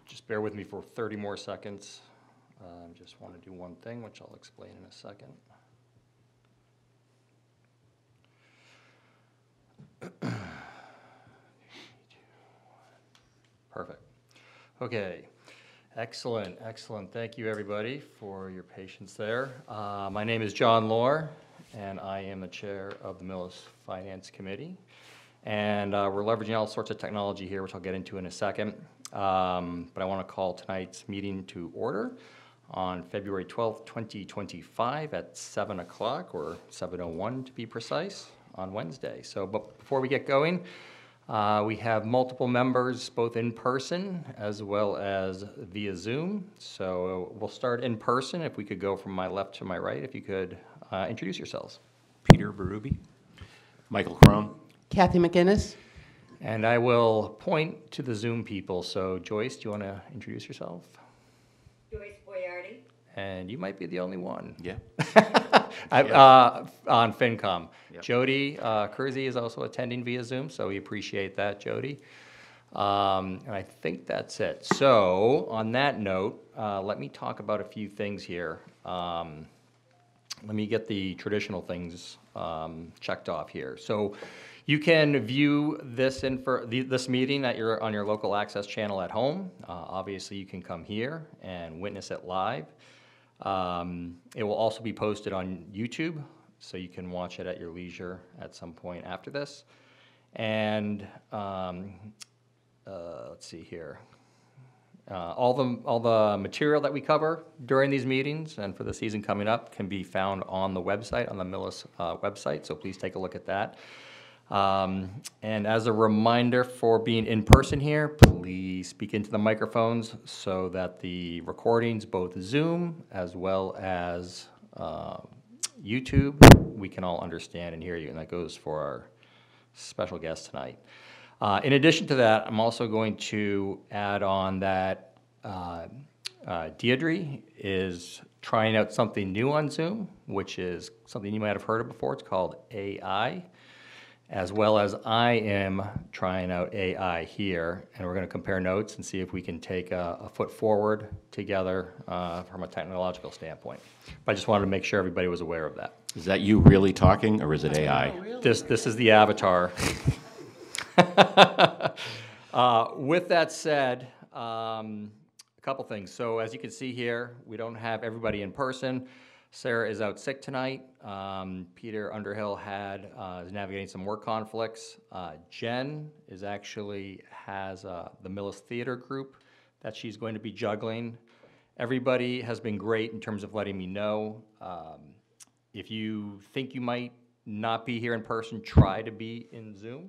Just bear with me for 30 more seconds. Just want to do one thing, which I'll explain in a second. Perfect. Okay. Excellent, excellent. Thank you, everybody, for your patience there. My name is John Lohr, and I am the chair of the Millis Finance Committee. And we're leveraging all sorts of technology here, which I'll get into in a second. But I want to call tonight's meeting to order on February 12th, 2025 at 7 o'clock, or 7:01 to be precise, on Wednesday. So but before we get going, we have multiple members, both in person as well as via Zoom. So we'll start in person. If we could go from my left to my right, if you could introduce yourselves. Peter Berube. Michael Crone. Kathy McInnes. And I will point to the Zoom people. So Joyce, do you want to introduce yourself? Joyce Boyardi. And you might be the only one. Yeah. On FinCom. Yep. Jody Kersey is also attending via Zoom, so we appreciate that, Jody. And I think that's it. So on that note, let me talk about a few things here. Let me get the traditional things checked off here. So you can view this this meeting on your local access channel at home. Obviously, you can come here and witness it live. It will also be posted on YouTube, so you can watch it at your leisure at some point after this. And let's see here. All the material that we cover during these meetings and for the season coming up can be found on the website, on the Millis website, so please take a look at that. And as a reminder for being in person here, please speak into the microphones so that the recordings, both Zoom as well as YouTube, we can all understand and hear you, and that goes for our special guest tonight. In addition to that, I'm also going to add on that Deirdre is trying out something new on Zoom, which is something you might have heard of before. It's called AI, as well as I am trying out AI here, and we're going to compare notes and see if we can take a foot forward together from a technological standpoint. But I just wanted to make sure everybody was aware of that. Is that you really talking, or is it AI? This is the avatar. With that said, a couple things. So as you can see here, we don't have everybody in person. Sarah is out sick tonight. Peter Underhill is navigating some work conflicts. Jen has the Millis Theater group that she's going to be juggling. Everybody has been great in terms of letting me know. If you think you might not be here in person, try to be in Zoom.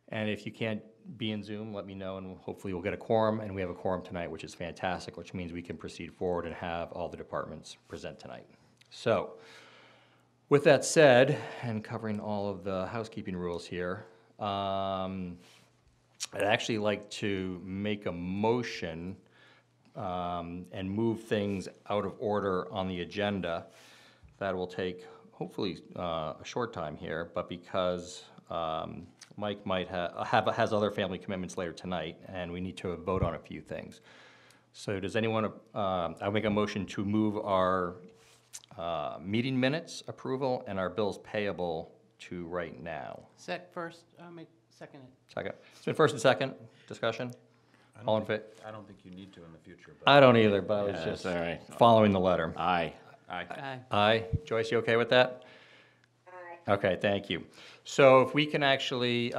And if you can't be in Zoom, let me know, and hopefully we'll get a quorum. And we have a quorum tonight, which is fantastic, which means we can proceed forward and have all the departments present tonight. So, with that said, and covering all of the housekeeping rules here, I'd actually like to make a motion and move things out of order on the agenda. That will take, hopefully, a short time here, but because Mike might has other family commitments later tonight, and we need to vote on a few things. So does anyone, I'll make a motion to move our meeting minutes approval and our bills payable to right now. First, second it. Second. It's been first and second. Discussion? All in favor? I don't think you need to in the future. But I don't either, but I was Yeah, just that's all right. following the letter. Aye. Aye. Aye. Joyce, you okay with that? Aye. Okay, thank you. So if we can actually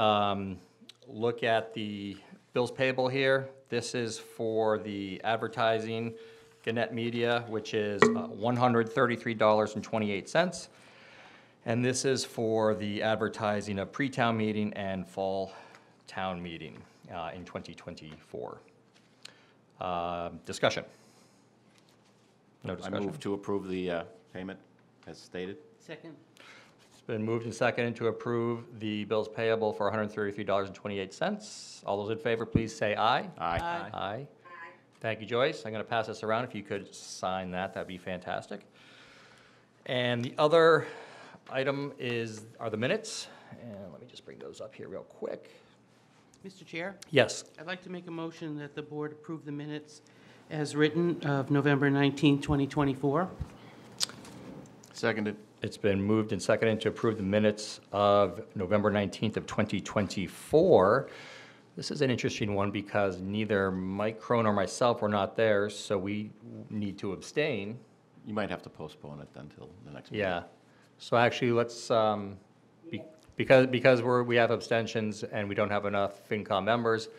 look at the bills payable here, this is for the advertising, Gannett Media, which is $133.28. And this is for the advertising of pre-town meeting and fall town meeting in 2024. Discussion? No I discussion? move to approve the payment as stated. Second. It's been moved and seconded to approve the bills payable for $133.28. All those in favor, please say aye. Aye. Aye. Aye. Thank you, Joyce. I'm going to pass this around. If you could sign that, that'd be fantastic. And the other item are the minutes. And let me just bring those up here real quick. Mr. Chair, Yes. I'd like to make a motion that the board approve the minutes as written of November 19, 2024. Seconded. It's been moved and seconded to approve the minutes of November 19th of 2024. This is an interesting one because neither Mike Crone or myself were not there, so we need to abstain. You might have to postpone it then till the next meeting. Yeah. So actually, let's, because we have abstentions and we don't have enough FinCom members,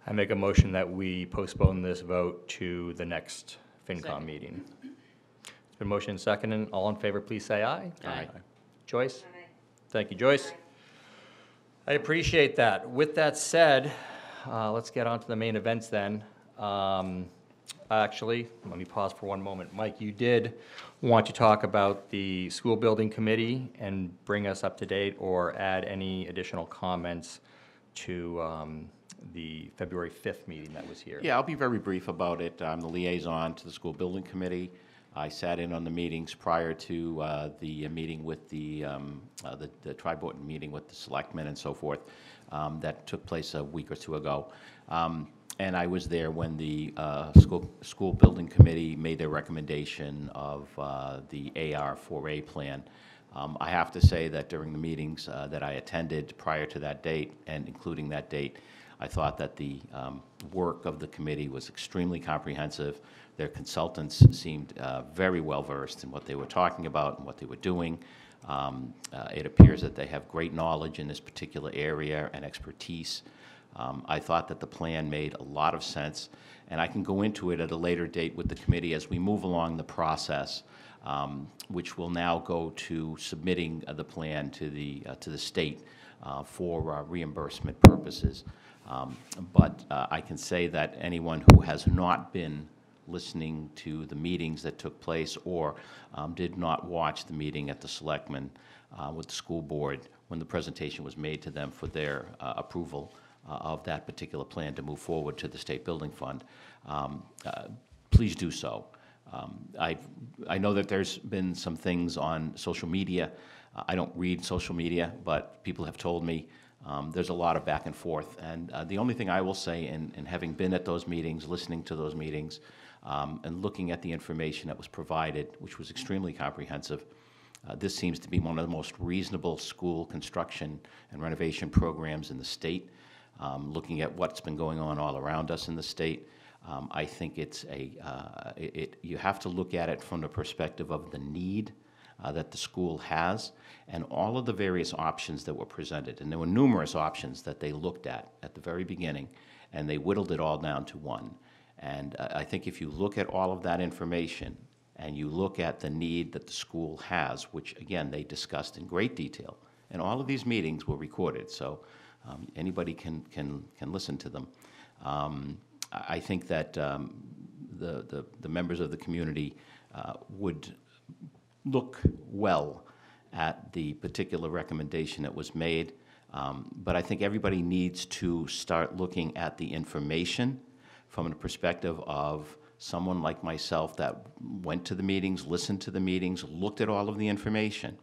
I make a motion that we postpone this vote to the next FinCom Second. meeting. It's been motion and seconded. All in favor, please say aye. Aye. Joyce? Aye. Thank you, Joyce. I appreciate that. With that said, let's get on to the main events then. Actually, let me pause for one moment. Mike, you did want to talk about the school building committee and bring us up to date or add any additional comments to the February 5th meeting that was here. Yeah, I'll be very brief about it. I'm the liaison to the school building committee. I sat in on the meetings prior to the meeting with the tri-board meeting with the selectmen and so forth that took place a week or two ago. And I was there when the school building committee made their recommendation of the AR4A plan. I have to say that during the meetings that I attended prior to that date and including that date, I thought that the work of the committee was extremely comprehensive. Their consultants seemed very well versed in what they were talking about and what they were doing. It appears that they have great knowledge in this particular area and expertise. I thought that the plan made a lot of sense, and I can go into it at a later date with the committee as we move along the process, which will now go to submitting the plan to the state for reimbursement purposes. But I can say that anyone who has not been listening to the meetings that took place or did not watch the meeting at the selectmen with the school board when the presentation was made to them for their approval of that particular plan to move forward to the State Building Fund, please do so. I know that there's been some things on social media. I don't read social media, but people have told me there's a lot of back and forth. And the only thing I will say, in having been at those meetings, listening to those meetings, and looking at the information that was provided, which was extremely comprehensive, this seems to be one of the most reasonable school construction and renovation programs in the state. Looking at what's been going on all around us in the state, I think it's you have to look at it from the perspective of the need that the school has and all of the various options that were presented. And there were numerous options that they looked at the very beginning, and they whittled it all down to one. And I think if you look at all of that information and you look at the need that the school has, which again they discussed in great detail, and all of these meetings were recorded, so anybody can listen to them. I think that the members of the community would look well at the particular recommendation that was made, but I think everybody needs to start looking at the information from the perspective of someone like myself that went to the meetings, listened to the meetings, looked at all of the information.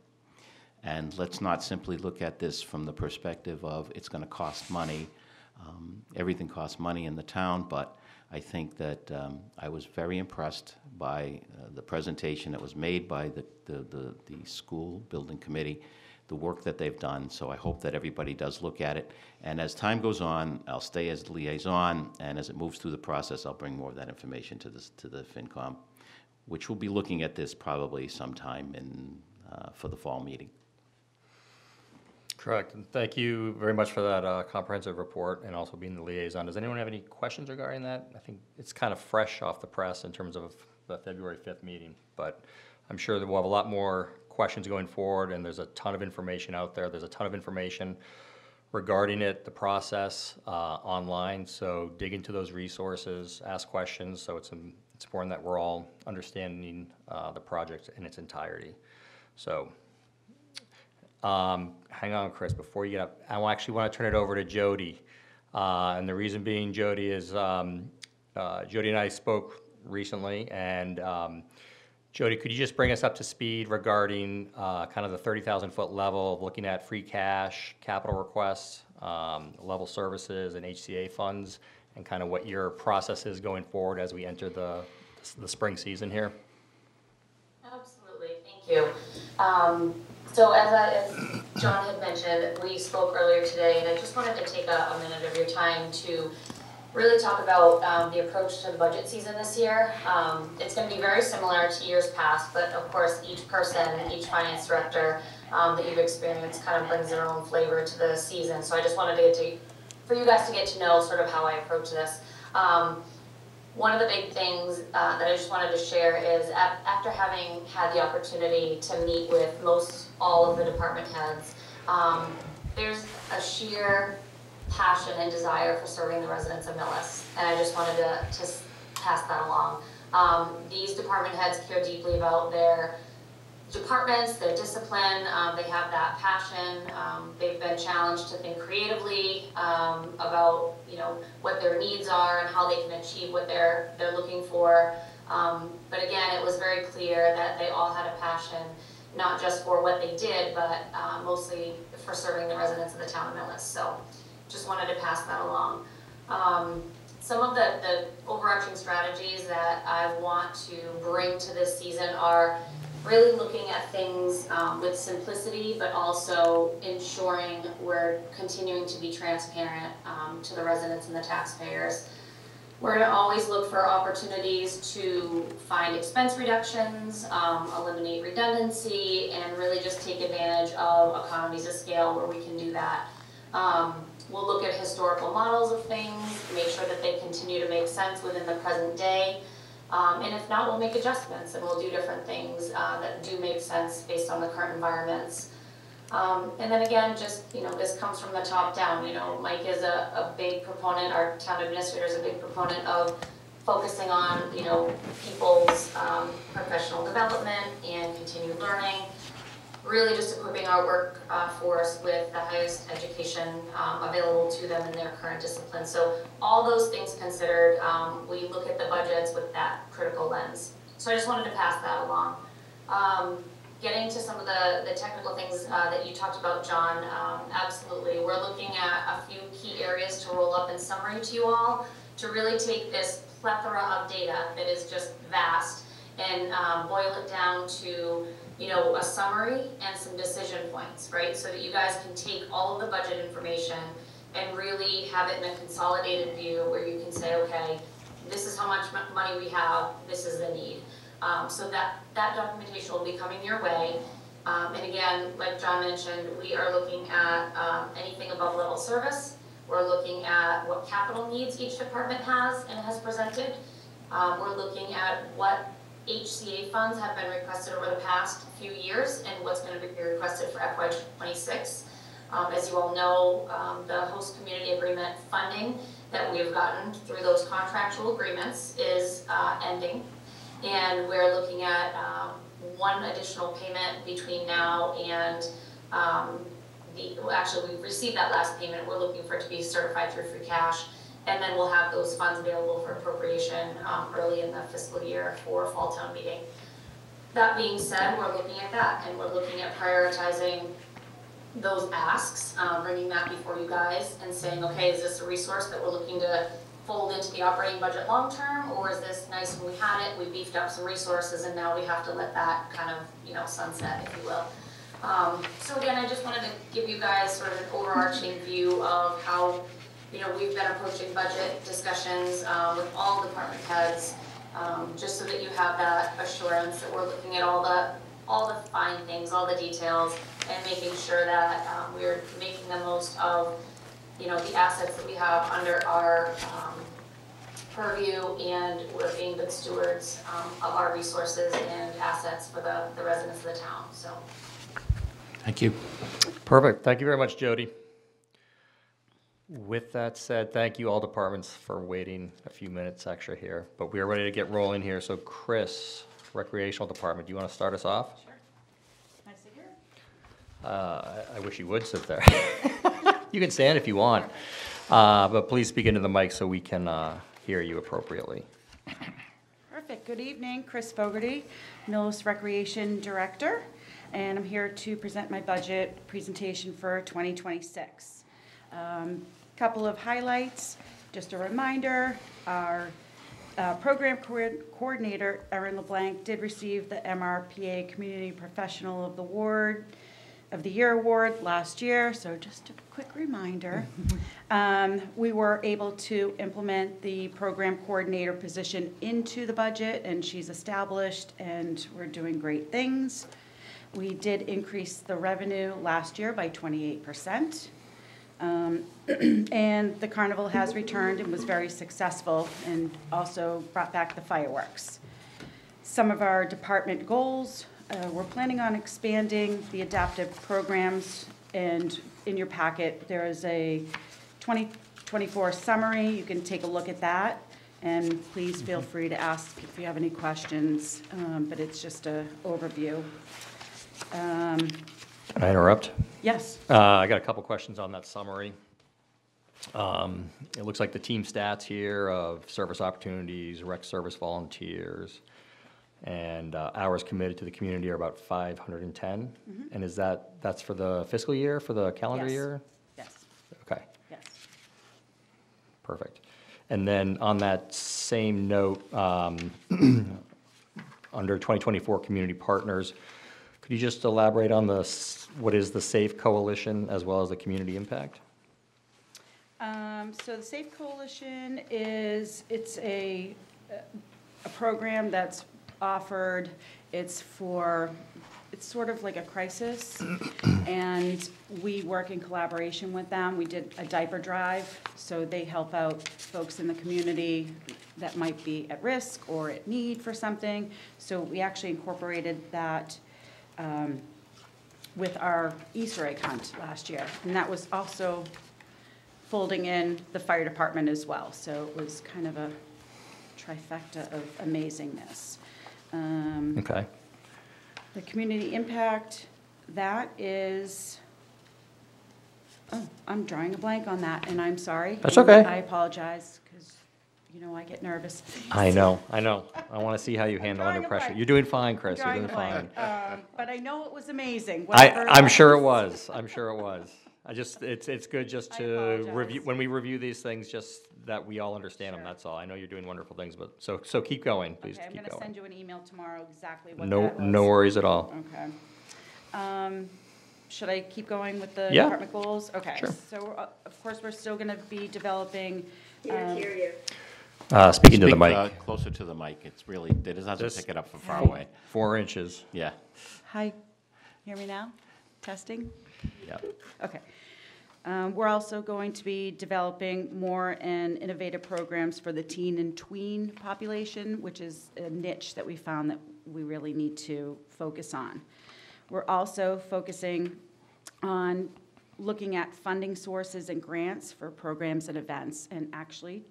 And let's not simply look at this from the perspective of it's going to cost money. Everything costs money in the town, but I think that I was very impressed by the presentation that was made by the school building committee, the work that they've done. So I hope that everybody does look at it. And as time goes on, I'll stay as the liaison, and as it moves through the process, I'll bring more of that information to the FinCom, which will be looking at this probably sometime for the fall meeting. Correct. And thank you very much for that comprehensive report and also being the liaison. Does anyone have any questions regarding that? I think it's kind of fresh off the press in terms of the February 5th meeting, but I'm sure that we'll have a lot more questions going forward, and there's a ton of information out there. There's a ton of information regarding it, the process online, so dig into those resources, ask questions. So it's important that we're all understanding the project in its entirety. So hang on, Chris, before you get up, I actually want to turn it over to Jody. And the reason being, Jody, is Jody and I spoke recently, and Jody, could you just bring us up to speed regarding kind of the 30,000-foot level of looking at free cash, capital requests, level services and HCA funds, and kind of what your process is going forward as we enter the spring season here? Absolutely, thank you. So as John had mentioned, we spoke earlier today, and I just wanted to take a minute of your time to really talk about the approach to the budget season this year. It's going to be very similar to years past, but of course each person, each finance director that you've experienced kind of brings their own flavor to the season. So I just wanted for you guys to get to know sort of how I approach this. One of the big things that I just wanted to share is after having had the opportunity to meet with all of the department heads, there's a sheer passion and desire for serving the residents of Millis, and I just wanted to pass that along. These department heads care deeply about their departments, their discipline, they have that passion. They've been challenged to think creatively about what their needs are and how they can achieve what they're looking for. But again, it was very clear that they all had a passion, not just for what they did, but mostly for serving the residents of the town of Millis. So just wanted to pass that along. Some of the overarching strategies that I want to bring to this season are really looking at things with simplicity, but also ensuring we're continuing to be transparent to the residents and the taxpayers. We're going to always look for opportunities to find expense reductions, eliminate redundancy, and really just take advantage of economies of scale where we can do that. We'll look at historical models of things, make sure that they continue to make sense within the present day. And if not, we'll make adjustments and we'll do different things that do make sense based on the current environments. And then again, just, this comes from the top down. Mike is a big proponent, our town administrator is a big proponent of focusing on, people's professional development and continued learning. Really just equipping our workforce with the highest education available to them in their current discipline. So all those things considered, we look at the budgets with that critical lens. So I just wanted to pass that along. Getting to some of the technical things that you talked about, John, absolutely. We're looking at a few key areas to roll up in summary to you all to really take this plethora of data that is just vast and boil it down to a summary and some decision points, right? So that you guys can take all of the budget information and really have it in a consolidated view where you can say, okay, this is how much money we have, this is the need. So that documentation will be coming your way. And again, like John mentioned, we are looking at anything above level service. We're looking at what capital needs each department has and has presented. We're looking at what HCA funds have been requested over the past few years and what's going to be requested for FY26. As you all know, the host community agreement funding that we've gotten through those contractual agreements is ending, and we're looking at one additional payment between now and actually we received that last payment. We're looking for it to be certified through free cash. And then we'll have those funds available for appropriation early in the fiscal year for fall town meeting. That being said, we're looking at that and we're looking at prioritizing those asks, bringing that before you guys and saying, okay, is this a resource that we're looking to fold into the operating budget long term, or is this nice when we had it, we beefed up some resources and now we have to let that kind of, sunset, if you will. So again, I just wanted to give you guys sort of an overarching view of how we've been approaching budget discussions with all department heads, just so that you have that assurance that we're looking at all the fine things, all the details, and making sure that we're making the most of the assets that we have under our purview, and we're being good stewards of our resources and assets for the residents of the town. So, Thank you. Perfect. Thank you very much, Jody. With that said, thank you all departments for waiting a few minutes extra here, but we are ready to get rolling here. So Chris, Recreational Department, do you want to start us off? Sure. Can I sit here? I wish you would sit there. You can stand if you want, but please speak into the mic so we can hear you appropriately. Perfect. Good evening. Chris Fogarty, Millis Recreation Director, and I'm here to present my budget presentation for 2026. Couple of highlights, just a reminder, our program coordinator, Erin LeBlanc, did receive the MRPA Community Professional of the Year Award last year, so just a quick reminder. We were able to implement the program coordinator position into the budget, and she's established, and we're doing great things. We did increase the revenue last year by 28%. And the carnival has returned and was very successful, and also brought back the fireworks. Some of our department goals, we're planning on expanding the adaptive programs, and in your packet, there is a 2024 summary. You can take a look at that, and please feel free to ask if you have any questions, but it's just an overview. Can I interrupt? Yes. I got a couple questions on that summary. It looks like the team stats here of service opportunities, rec service volunteers, and hours committed to the community are about 510. And is that's for the fiscal year, for the calendar Yes. year? Yes, Okay, yes. perfect. And then on that same note, under 2024 community partners, could you just elaborate on what is the SAFE Coalition as well as the community impact? So the SAFE Coalition it's a program that's offered, it's sort of like a crisis, and we work in collaboration with them. We did a diaper drive, so they help out folks in the community that might be at risk or at need for something. So we actually incorporated that with our Easter egg hunt last year, and that was also folding in the fire department as well. So it was kind of a trifecta of amazingness. Okay. The community impact, that is, I'm drawing a blank on that, and I'm sorry. That's okay. I apologize, because, I get nervous. I know. I want to see how you handle under drawing a pressure. blank. You're doing fine, Chris. You're Drawing doing a blank. fine. But I know it was amazing. whatever I'm sure it was. was. I'm sure it was. it's good just I to apologize. review, when we review these things, just that we all understand them, Sure. that's all. I know you're doing wonderful things, but, so keep going, please Okay, I'm keep going to going. send you an email tomorrow exactly what No, that was. no worries at all. Okay. Should I keep going with the Yeah. department goals? Okay. Sure. So, of course, we're still going to be developing. Can't hear you. Speaking to the Speak, mic, Closer to the mic, it doesn't This- pick it up from far Hi. away. 4 inches. Yeah, Hi, hear me now? Testing? yeah. Okay. We're also going to be developing more and innovative programs for the teen and tween population, which is a niche that we found that we really need to focus on. We're also focusing on looking at funding sources and grants for programs and events. And actually,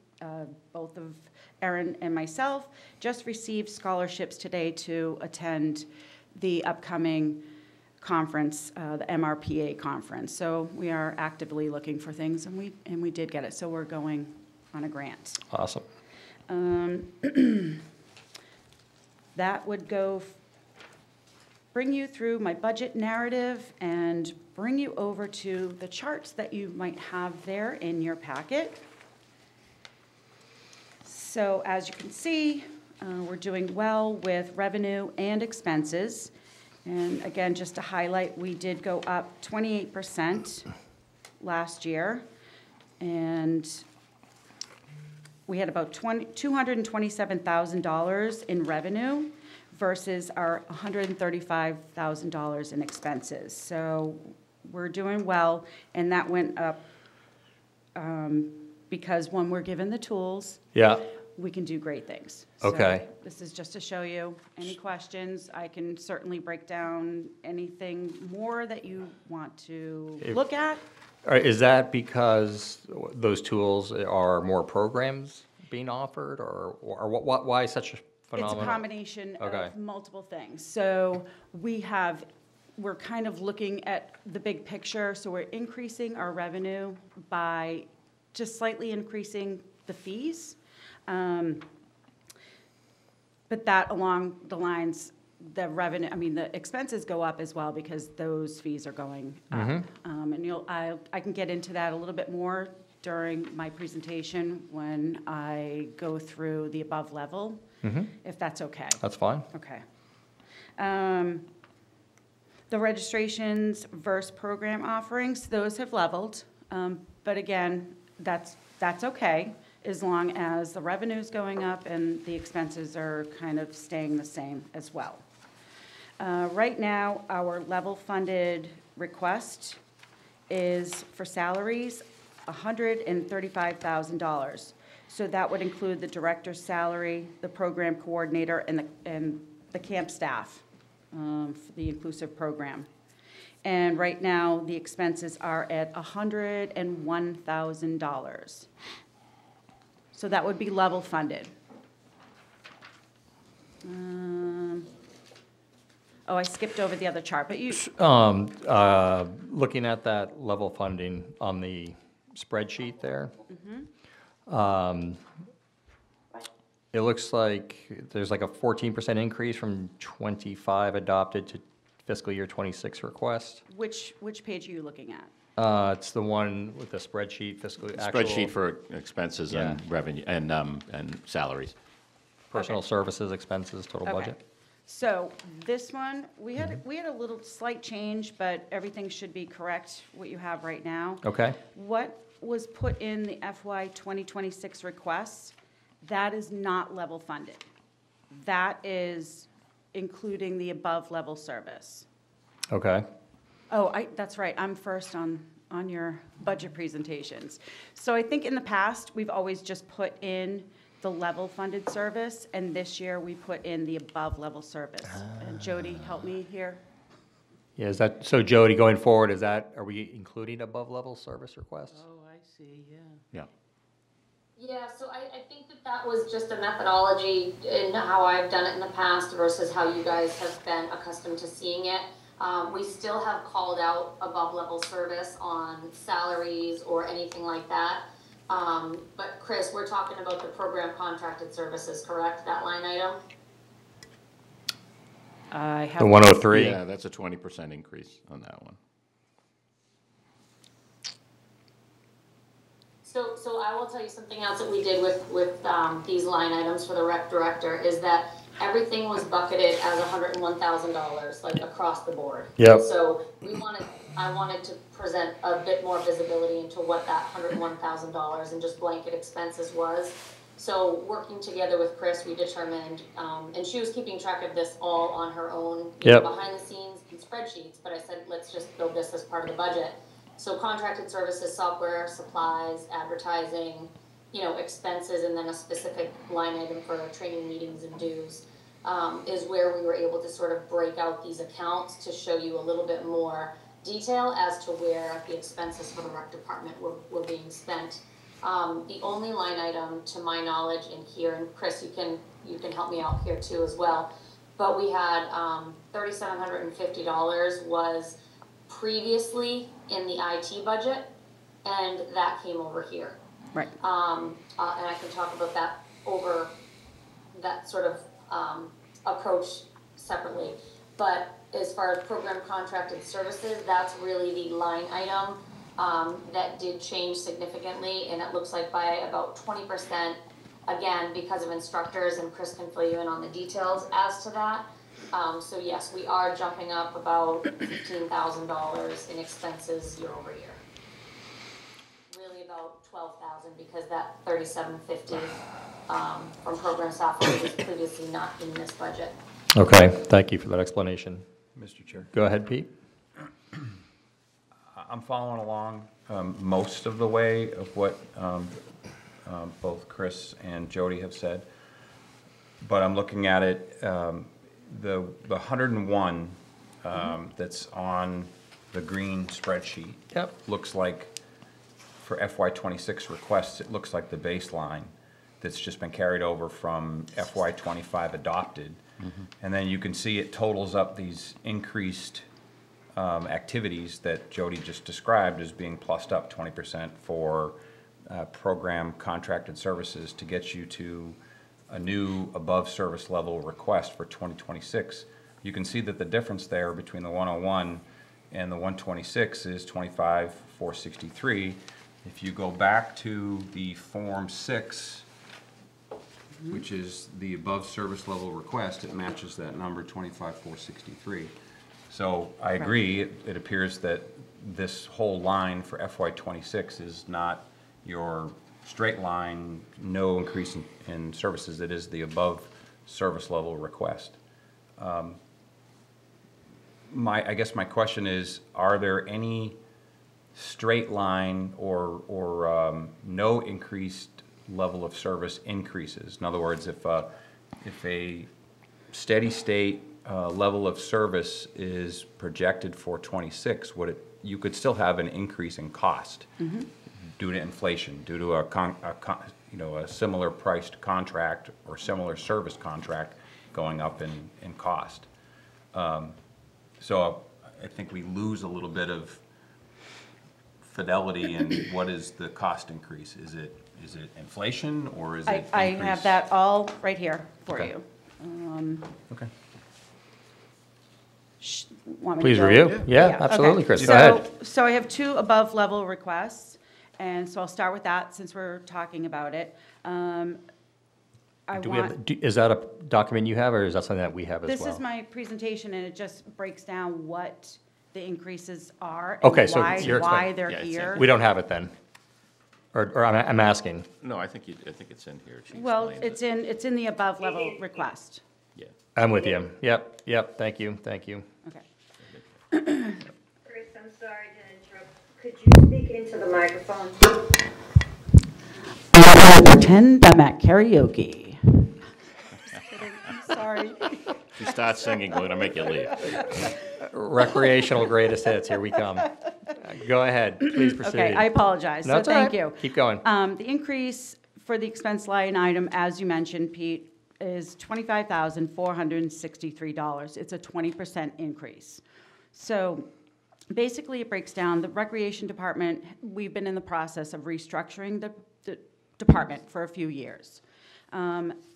both of Erin and myself just received scholarships today to attend the upcoming conference, the MRPA conference. So we are actively looking for things, and we did get it. So we're going on a grant. Awesome. That would bring you through my budget narrative and bring you over to the charts that you might have there in your packet. So as you can see, we're doing well with revenue and expenses. And again, just to highlight, we did go up 28% last year. And we had about $227,000 in revenue versus our $135,000 in expenses. So we're doing well, and that went up because when we're given the tools, Yeah, we can do great things. Okay. So this is just to show you. Any questions, I can certainly break down anything more that you want to look at. All right, is that because those tools are more programs being offered, or why such a It's phenomenon? a combination Okay. of multiple things. So we're kind of looking at the big picture, so we're increasing our revenue by just slightly increasing the fees. But that along the lines the revenue, I mean, the expenses go up as well because those fees are going up. And I can get into that a little bit more during my presentation when I go through the above level, if that's okay. That's fine. Okay. The registrations versus program offerings, those have leveled. But again, that's okay, as long as the revenue's going up and the expenses are kind of staying the same as well. Right now, our level funded request is for salaries, $135,000. So that would include the director's salary, the program coordinator, and the camp staff for the inclusive program. And right now, the expenses are at $101,000. So that would be level funded. Oh, I skipped over the other chart, but you, Looking at that level funding on the spreadsheet there, it looks like there's like a 14% increase from 25 adopted to fiscal year 26 request. which page are you looking at? It's the one with the spreadsheet, fiscal, actual. Spreadsheet for expenses and Yeah. revenue, and salaries. Personal services expenses, total Okay. budget. So this one, we had a little slight change, but everything should be correct, what you have right now. Okay, What was put in the FY 2026 requests, that is not level funded. That is including the above level service. okay. Oh, that's right, I'm first on your budget presentations. So I think in the past, we've always just put in the level funded service, and this year we put in the above level service. And Jody, help me here. Yeah, is that, so Jody, going forward, are we including above level service requests? Oh, I see, yeah. Yeah. Yeah, so I think that was just a methodology in how I've done it in the past versus how you guys have been accustomed to seeing it. We still have called out above level service on salaries or anything like that. But Chris, we're talking about the program contracted services, correct, that line item? I have. The 103? Yeah, that's a 20% increase on that one. So I will tell you something else that we did with these line items for the rec director is that everything was bucketed as $101,000, like across the board. Yep. So I wanted to present a bit more visibility into what that $101,000 and just blanket expenses was. So working together with Chris, we determined, and she was keeping track of this all on her own, Yep. behind the scenes in spreadsheets, but I said, let's just build this as part of the budget. So contracted services, software, supplies, advertising, expenses, and then a specific line item for training meetings and dues, is where we were able to sort of break out these accounts to show you a little bit more detail as to where the expenses for the rec department were being spent. The only line item, to my knowledge, in here, and Chris, you can help me out here too as well, but we had $3,750 was previously in the IT budget, and that came over here. Right. And I can talk about that sort of approach separately. But as far as program contracted services, that's really the line item that did change significantly, and it looks like by about 20%, again, because of instructors, and Chris can fill you in on the details as to that. So yes, we are jumping up about $15,000 in expenses year over year. Really about 12,000 because that 3,750 from program software was previously not in this budget. Okay, thank you for that explanation. Mr. Chair. Go ahead, Pete. I'm following along most of the way of what both Chris and Jody have said, but I'm looking at it, the 101 that's on the green spreadsheet. Yep. Looks like for FY26 requests, it looks like the baseline that's just been carried over from FY25 adopted. And then you can see it totals up these increased activities that Jody just described as being plussed up 20% for program contracted services to get you to a new above service level request for 2026 you can see that the difference there between the 101 and the 126 is 25,463. If you go back to the Form 6, which is the above service level request, it matches that number, 25,463. So I agree, it appears that this whole line for FY '26 is not your straight line, no increase in services. It is the above service level request. I guess my question is, are there any straight line or no increased level of service increases? In other words, if a steady state level of service is projected for '26, you could still have an increase in cost due to inflation, due to a similar priced contract or similar service contract going up in cost. So I think we lose a little bit of fidelity in what is the cost increase. Is it inflation or is it I increase? have that all right here for Okay. you. Okay. Want me to Please go? review. Yeah, okay. absolutely, Chris. Go So- ahead. So I have 2 above-level requests, and so I'll start with that since we're talking about it. Is that a document you have, or is that something that we have as well? This is my presentation, and it just breaks down what the increases are Okay, and so why you're why explaining. they're Yeah, it's here. We don't have it then? Or I'm asking. No, I think it's in here. She Well, explains it. it's in the above-level request. Yeah. I'm with you. Yep, thank you. Okay. Chris, I'm sorry to interrupt. Could you speak into the microphone? Pretend I'm at karaoke. I'm sorry. If you start singing, we're gonna make you leave. Recreational greatest hits, here we come. Go ahead, please proceed. Okay, I apologize. No, So it's all thank right. you. Keep going. The increase for the expense line item, as you mentioned, Pete, is $25,463. It's a 20% increase. So basically, it breaks down, the Recreation Department, we've been in the process of restructuring the department for a few years.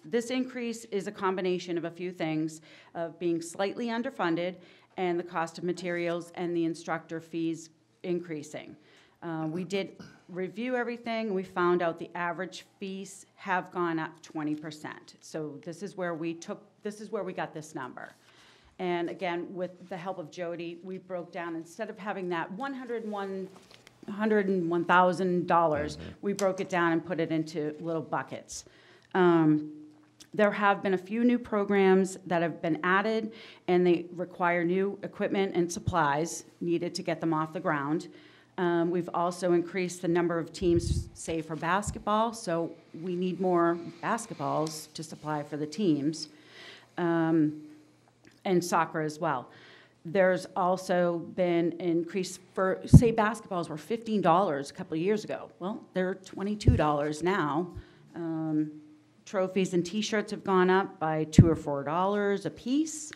This increase is a combination of a few things, of being slightly underfunded and the cost of materials and the instructor fees increasing. We did review everything. We found out the average fees have gone up 20%. So this is where we got this number. And again, with the help of Jody, we broke down, instead of having that $101,000, we broke it down and put it into little buckets. There have been a few new programs that have been added, and they require new equipment and supplies needed to get them off the ground. We've also increased the number of teams, say, for basketball, so we need more basketballs to supply for the teams, and soccer as well. There's also been increase for, say, basketballs were $15 a couple of years ago. Well, they're $22 now. Trophies and T-shirts have gone up by $2 or $4 a piece.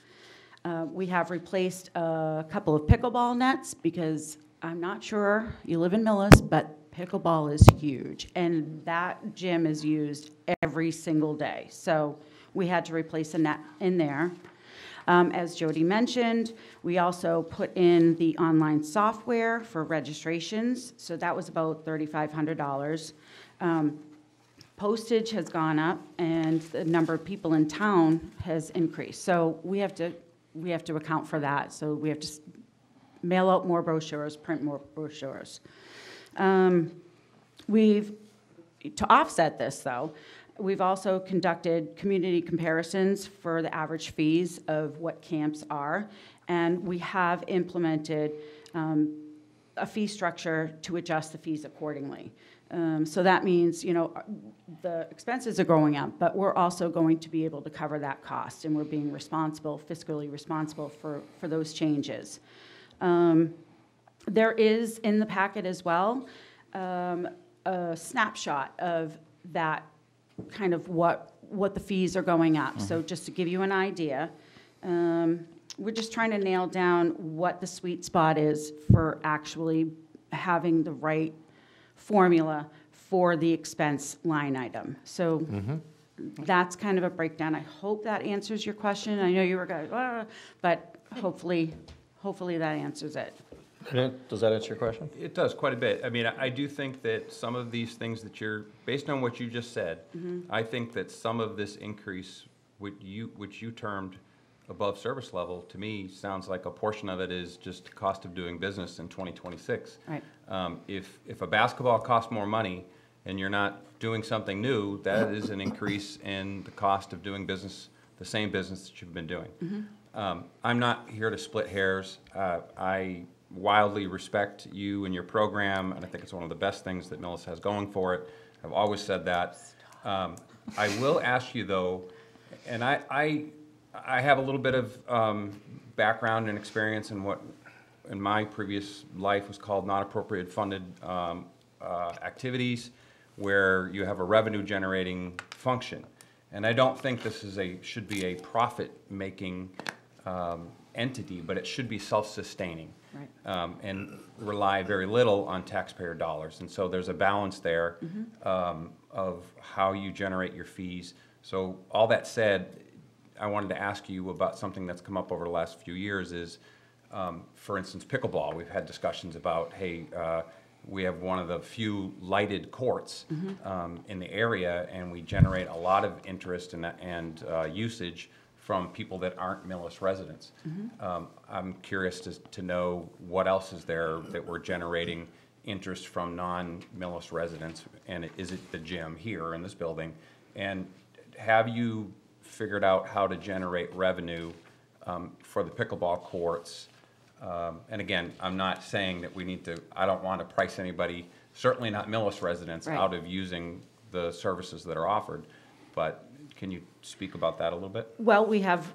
We have replaced a couple of pickleball nets because I'm not sure you live in Millis, but pickleball is huge, and that gym is used every single day. So we had to replace a net in there. As Jody mentioned, we also put in the online software for registrations, so that was about $3,500. Postage has gone up, and the number of people in town has increased. So we have to account for that. So we have to mail out more brochures, print more brochures. To offset this, though, we've also conducted community comparisons for the average fees of what camps are, and we have implemented a fee structure to adjust the fees accordingly. So that means, the expenses are going up, but we're also going to be able to cover that cost, and we're being fiscally responsible for those changes. There is in the packet as well a snapshot of that kind of what the fees are going up. So just to give you an idea, we're just trying to nail down what the sweet spot is for actually having the right formula for the expense line item. So that's kind of a breakdown. I hope that answers your question. I know you were going, but hopefully that answers it. Does that answer your question? It does quite a bit. I mean, I do think that some of these things that based on what you just said, I think that some of this increase, which you termed above service level, to me, sounds like a portion of it is just cost of doing business in 2026. Right. If a basketball costs more money and you're not doing something new, that is an increase in the cost of doing business, the same business that you've been doing. I'm not here to split hairs. I wildly respect you and your program, and I think it's one of the best things that Millis has going for it. I've always said that. I will ask you, though, and I have a little bit of background and experience in what in my previous life was called non-appropriate funded activities, where you have a revenue generating function. And I don't think this is should be a profit-making entity, but it should be self-sustaining. Right. And rely very little on taxpayer dollars. And so there's a balance there of how you generate your fees. So all that said, I wanted to ask you about something that's come up over the last few years is, for instance, pickleball. We've had discussions about, hey, we have one of the few lighted courts in the area, and we generate a lot of interest and usage from people that aren't Millis residents. I'm curious to know what else is there that we're generating interest from non-Millis residents, and is it the gym here in this building? And have you figured out how to generate revenue for the pickleball courts? And again, I'm not saying that I don't want to price anybody, certainly not Millis residents, Right. out of using the services that are offered, but can you speak about that a little bit? Well, we have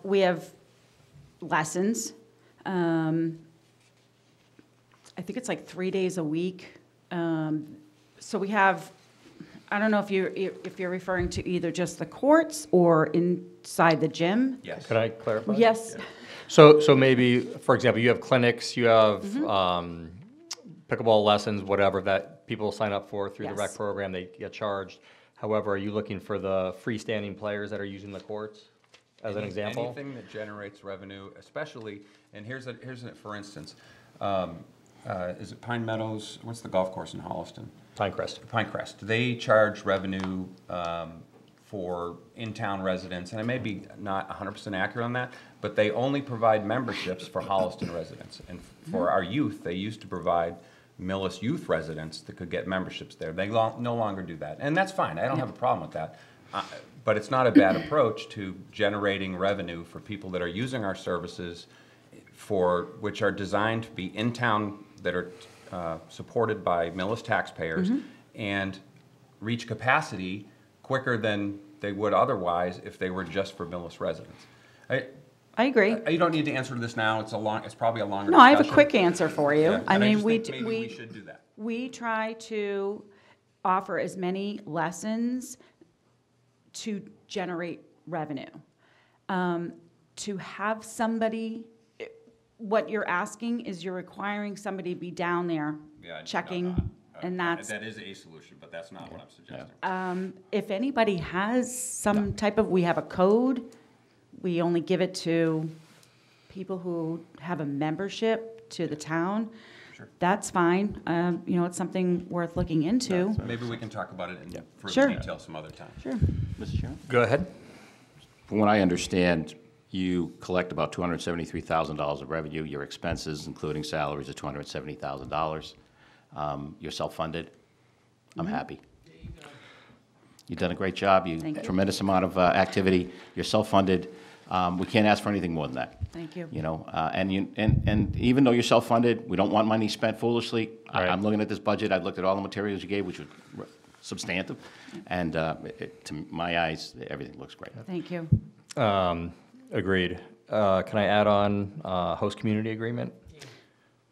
lessons. I think it's like 3 days a week. So we have, I don't know if you're referring to either just the courts or inside the gym. Yes. Could I clarify? Yes. So maybe, for example, you have clinics, you have pickleball lessons, whatever, that people sign up for through the rec Yes. program, they get charged. However, are you looking for the freestanding players that are using the courts, as an example? Anything that generates revenue, especially, and here's for instance, is it Pine Meadows? What's the golf course in Holliston? Pinecrest. Pinecrest. They charge revenue for in-town residents, and I may be not 100% accurate on that, but they only provide memberships for Holliston residents. And for our youth, they used to provide Millis youth residents that could get memberships there. They no longer do that, and that's fine. I don't have a problem with that. But it's not a bad approach to generating revenue for people that are using our services, which are designed to be in town, that are supported by Millis taxpayers, and reach capacity quicker than they would otherwise if they were just for Millis residents. I agree. You don't need to answer this now. It's probably a longer No, discussion. I have a quick answer for you. Yeah, I and mean, just we think maybe we should do that. we try to offer as many lessons to generate revenue. To have somebody, what you're asking is you're requiring somebody to be down there Yeah, checking, and that's, That is a solution, but that's not what I'm suggesting. if anybody has some type of, we have a code, we only give it to people who have a membership to the town. Sure. That's fine. It's something worth looking into. Maybe we can talk about it in further Sure. detail some other time. Sure. Mr. Chairman? Go ahead. From what I understand, you collect about $273,000 of revenue. Your expenses, including salaries, are $270,000. You're self-funded. I'm happy. You've done a great job. Thank you. Tremendous amount of activity. You're self-funded. We can't ask for anything more than that. Thank you. And even though you're self-funded, we don't want money spent foolishly. Right. I'm looking at this budget. I've looked at all the materials you gave, which were substantive, and to my eyes, everything looks great. Thank you. Agreed. Can I add on host community agreement?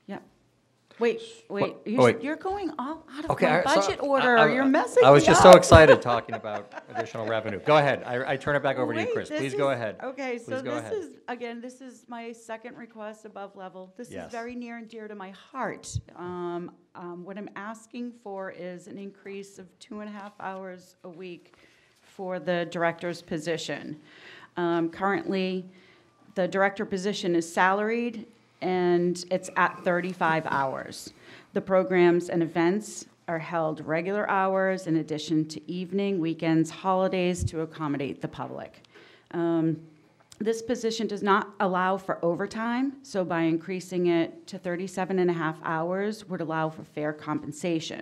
Yeah. Wait. What? Oh, wait. You're going all out of Okay, my so budget order. You're messing I was me just up. so excited talking about additional revenue. Go ahead. I turn it back over to you, Wait, Chris. this Please go is- ahead. Okay, so Please go this ahead. this is my second request above level. This is Yes. very near and dear to my heart. What I'm asking for is an increase of 2.5 hours a week for the director's position. Currently, the director position is salaried, and it's at 35 hours. The programs and events are held regular hours in addition to evening, weekends, holidays to accommodate the public. This position does not allow for overtime, so by increasing it to 37.5 hours would allow for fair compensation.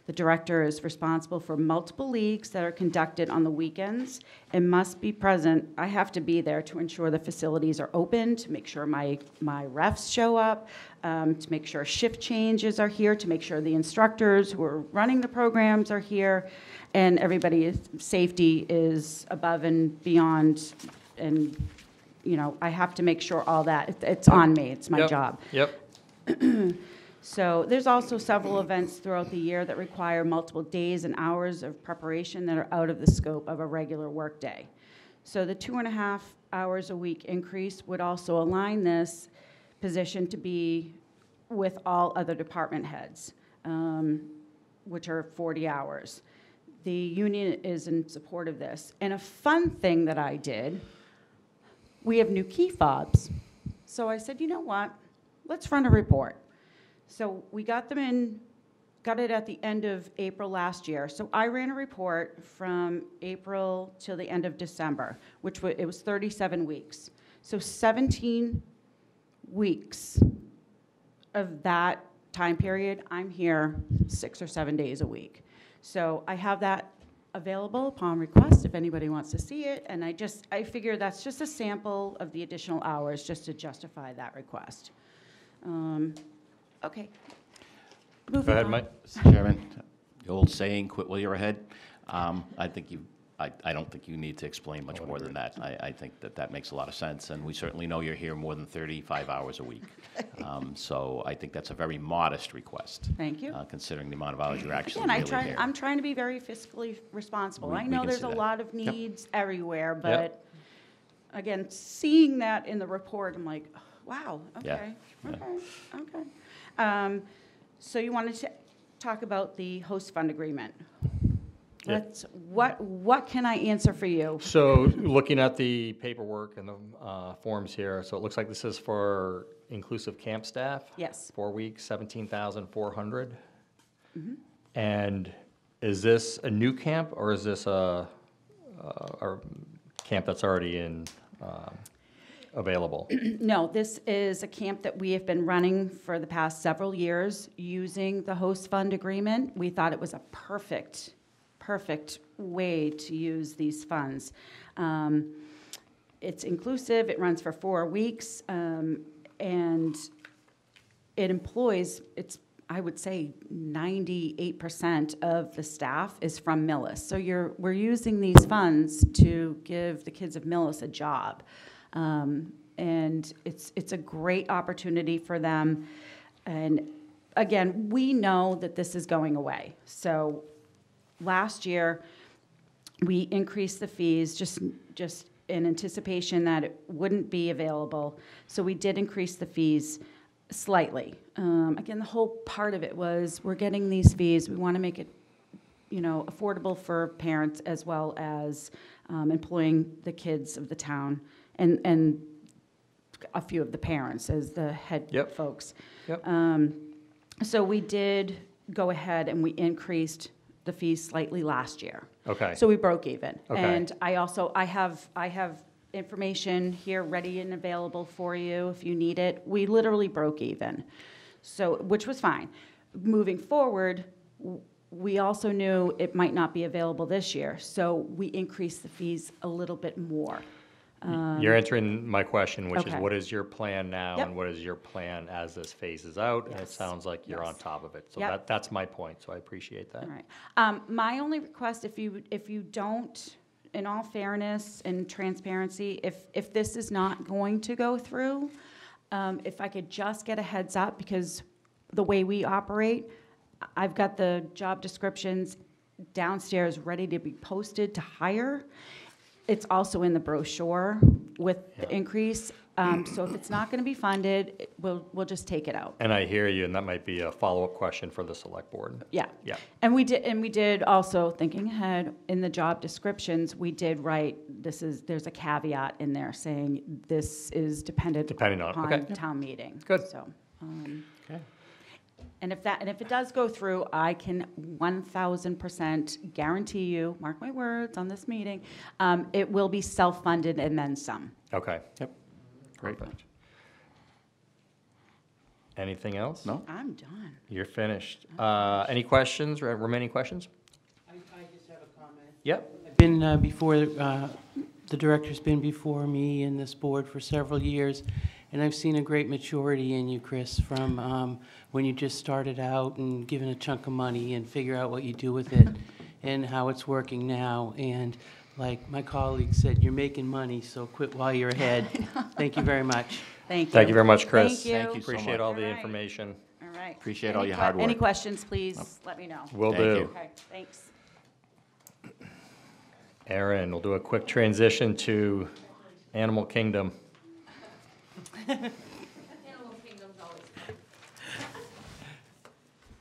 The director is responsible for multiple leagues that are conducted on the weekends and must be present. I have to be there to ensure the facilities are open, to make sure my refs show up, to make sure shift changes are here, to make sure the instructors who are running the programs are here, and everybody's safety is above and beyond. And, you know, I have to make sure all that, it's on me, it's my Yep. job. Yep. So there's also several events throughout the year that require multiple days and hours of preparation that are out of the scope of a regular workday. So the 2.5 hours a week increase would also align this position to be with all other department heads, which are 40 hours. The union is in support of this. And a fun thing that I did, we have new key fobs. So I said, you know what, let's run a report. So we got them in, got it at the end of April last year. So I ran a report from April till the end of December, which it was 37 weeks. So 17 weeks of that time period, I'm here 6 or 7 days a week. So I have that available upon request if anybody wants to see it. And I figure that's just a sample of the additional hours just to justify that request. Okay. Go ahead, Mike. Mr. Chairman, the old saying, quit while you're ahead. I don't think you need to explain much more than that. I think that makes a lot of sense, and we certainly know you're here more than 35 hours a week. So I think that's a very modest request. Thank you. Considering the amount of hours you're actually Again, really here. I'm trying to be very fiscally responsible. I We know can there's see a that. lot of Yep. needs everywhere, but again, seeing that in the report, I'm like, oh, wow, okay, Yeah. okay. So you wanted to talk about the host fund agreement. Yeah. What can I answer for you? So looking at the paperwork and the forms here, so it looks like this is for inclusive camp staff? Yes. 4 weeks, 17,400? And is this a new camp, or is this a camp that's already available? No, this is a camp that we have been running for the past several years using the host fund agreement. We thought it was a perfect way to use these funds. It's inclusive, it runs for 4 weeks, and it employs, I would say 98% of the staff is from Millis. So we're using these funds to give the kids of Millis a job. And it's a great opportunity for them. And again, we know that this is going away. So last year, we increased the fees just in anticipation that it wouldn't be available. So we did increase the fees slightly. Again, the whole part of it was we're getting these fees. We want to make it, affordable for parents as well as employing the kids of the town and a few of the parents as the head Yep. folks. Yep. So we did go ahead and we increased the fees slightly last year. Okay. So we broke even. Okay. And I have information here ready and available for you if you need it. We literally broke even, so which was fine. Moving forward, we also knew it might not be available this year, so we increased the fees a little bit more. You're answering my question, which is okay. what is your plan now Yep. and what is your plan as this phases out? And it Yes. sounds like you're on Yes. top of it. So Yep. that's my point, so I appreciate that. All right. My only request, if you don't, in all fairness and transparency, if this is not going to go through, if I could just get a heads up, because the way we operate, I've got the job descriptions downstairs ready to be posted to hire. It's also in the brochure with the increase. So if it's not going to be funded, we'll just take it out. And I hear you, and that might be a follow-up question for the select board. Yeah. Yeah. And we did also, thinking ahead, in the job descriptions, we did write, there's a caveat in there saying this is dependent Depending on, upon okay. town meeting. Good. So, Okay. and if it does go through, I can 1,000% guarantee you, mark my words on this meeting, it will be self-funded and then some. Okay. Yep. Great. Perfect. Anything else? No? I'm done. You're finished. Any questions, remaining questions? I just have a comment. Yep. I've been before, the director's been before me in this board for several years, and I've seen a great maturity in you, Chris, from when you just started out and given a chunk of money and figure out what you do with it and how it's working now. And like my colleague said, you're making money, so quit while you're ahead. Thank you very much. Thank you. Thank you very much, Chris. Thank you. Thank you so Appreciate much. all the All right. information. All right. Appreciate all your hard Any work. questions, please let me know. Will Thank do. you. Okay, thanks. Aaron, we'll do a quick transition to Animal Kingdom.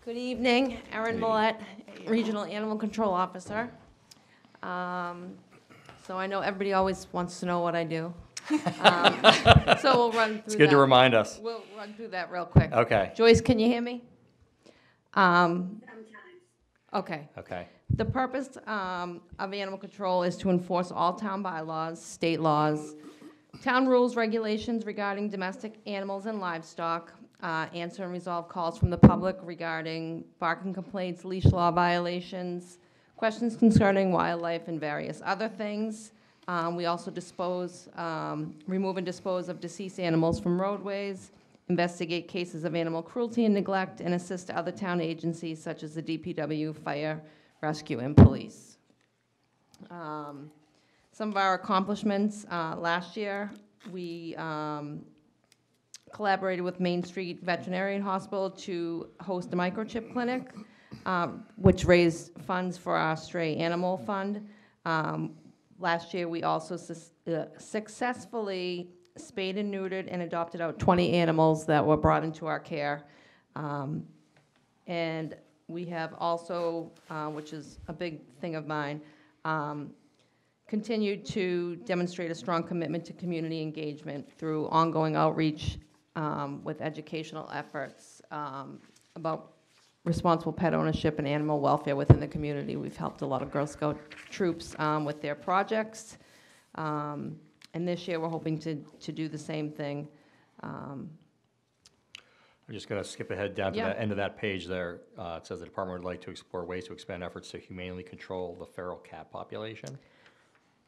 Good evening, Erin Millette, Regional Animal Control Officer. So I know everybody always wants to know what I do. So we'll run through that. It's good to remind us. We'll run through that real quick. Okay. Joyce, can you hear me? Sometimes. Okay. Okay. The purpose of animal control is to enforce all town bylaws, state laws, town rules, regulations regarding domestic animals and livestock, answer and resolve calls from the public regarding barking complaints, leash law violations, questions concerning wildlife, and various other things. We also remove and dispose of deceased animals from roadways, investigate cases of animal cruelty and neglect, and assist other town agencies such as the DPW, fire, rescue, and police. Some of our accomplishments, last year, we collaborated with Main Street Veterinarian Hospital to host a microchip clinic, which raised funds for our stray animal fund. Last year, we also successfully spayed and neutered and adopted out 20 animals that were brought into our care. And we have also, which is a big thing of mine, continued to demonstrate a strong commitment to community engagement through ongoing outreach with educational efforts about responsible pet ownership and animal welfare within the community. We've helped a lot of Girl Scout troops with their projects. And this year, we're hoping to do the same thing. I'm just going to skip ahead down to Yeah. the end of that page there. It says the department would like to explore ways to expand efforts to humanely control the feral cat population.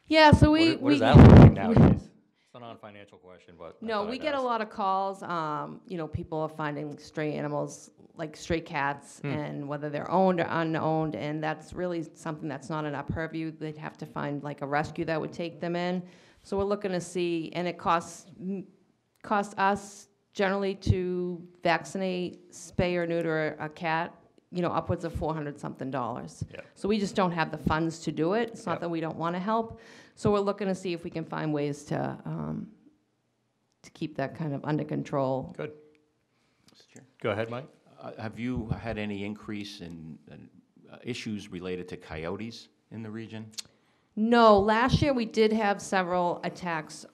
Yeah, so What does that look like nowadays? It's a non-financial question, but I No, thought we I'd get a ask. lot of calls. People are finding stray animals, like stray cats, and whether they're owned or unowned, and that's really something that's not in our purview. They'd have to find like a rescue that would take them in. So we're looking to see, and it costs us generally to vaccinate, spay or neuter a cat, upwards of $400-something. Yeah. So we just don't have the funds to do it. It's not Yep. that we don't want to help. So we're looking to see if we can find ways to keep that kind of under control. Good. Mr. Chair. Go ahead, Mike. Have you had any increase in issues related to coyotes in the region? No, last year we did have several attacks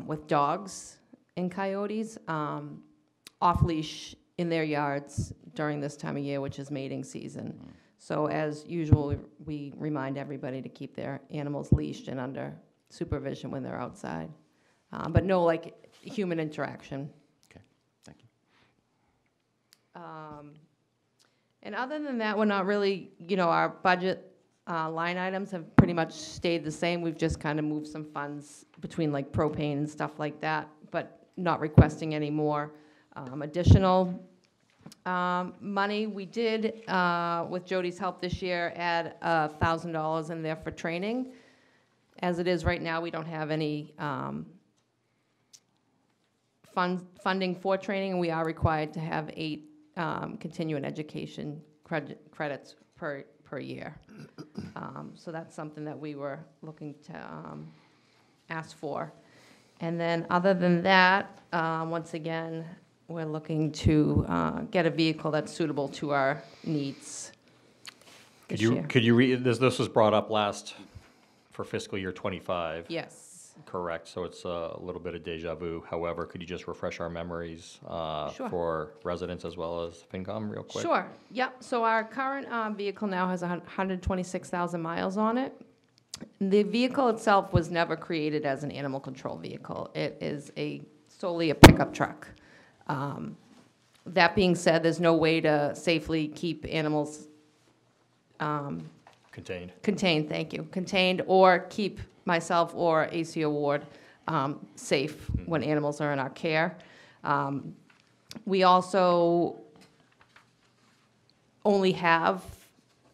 with dogs and coyotes off leash in their yards during this time of year, which is mating season. So as usual, we remind everybody to keep their animals leashed and under supervision when they're outside. But no, like, human interaction. Okay, thank you. And other than that, we're not really, our budget line items have pretty much stayed the same. We've just kind of moved some funds between like propane and stuff like that, but not requesting any more additional money. We did, with Jody's help this year, add $1,000 in there for training. As it is right now, we don't have any funding for training, and we are required to have 8 continuing education credits per year. So that's something that we were looking to ask for. And then, other than that, once again, we're looking to get a vehicle that's suitable to our needs this year. Could you read, this was brought up last for fiscal year '25. Yes. Correct, so it's a little bit of deja vu. However, could you just refresh our memories Sure. for residents as well as FinCom real quick? Sure, yep. So our current vehicle now has 126,000 miles on it. The vehicle itself was never created as an animal control vehicle. It is solely a pickup truck. That being said, there's no way to safely keep animals Contained. contained, thank you, contained, or keep myself or ACO Ward safe when animals are in our care. We also only have,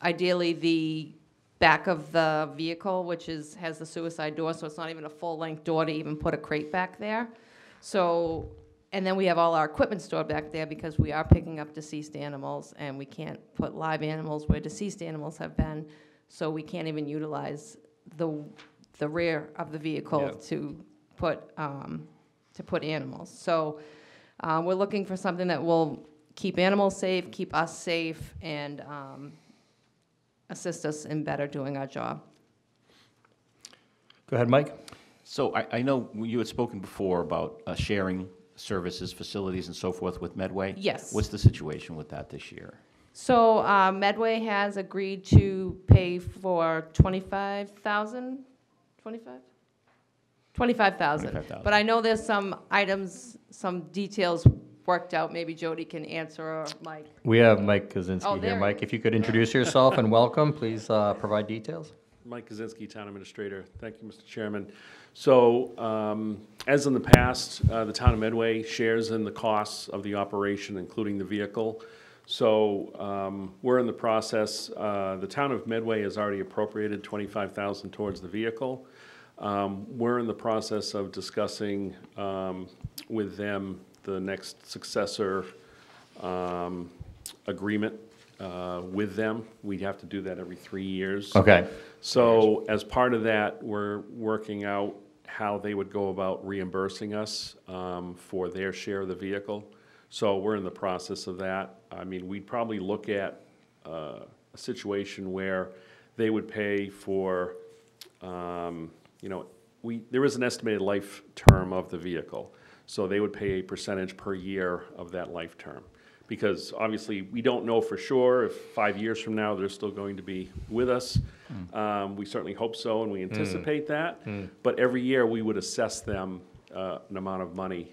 ideally, the back of the vehicle, which has the suicide door, so it's not even a full-length door to even put a crate back there. So, and then we have all our equipment stored back there because we are picking up deceased animals, and we can't put live animals where deceased animals have been, so we can't even utilize the rear of the vehicle Yeah. to put animals. So we're looking for something that will keep animals safe, keep us safe, and assist us in better doing our job. Go ahead, Mike. So I know you had spoken before about sharing services, facilities, and so forth with Medway. Yes. What's the situation with that this year? So Medway has agreed to pay for 25,000. 25? 25,000. 25,000. But I know there's some items, some details worked out. Maybe Jody can answer, or Mike. We have Mike Kaczynski Oh, there here. he Mike, is. if you could introduce yourself and welcome, please provide details. Mike Kaczynski, Town Administrator. Thank you, Mr. Chairman. So, as in the past, the Town of Medway shares in the costs of the operation, including the vehicle. So, we're in the process, the Town of Medway has already appropriated $25,000 towards the vehicle. We're in the process of discussing with them the next successor agreement with them. We'd have to do that every 3 years. Okay. So as part of that, we're working out how they would go about reimbursing us for their share of the vehicle. So we're in the process of that. I mean, we'd probably look at a situation where they would pay for, there is an estimated life term of the vehicle. So they would pay a percentage per year of that life term. Because obviously, we don't know for sure if 5 years from now they're still going to be with us. We certainly hope so, and we anticipate that. But every year, we would assess them an amount of money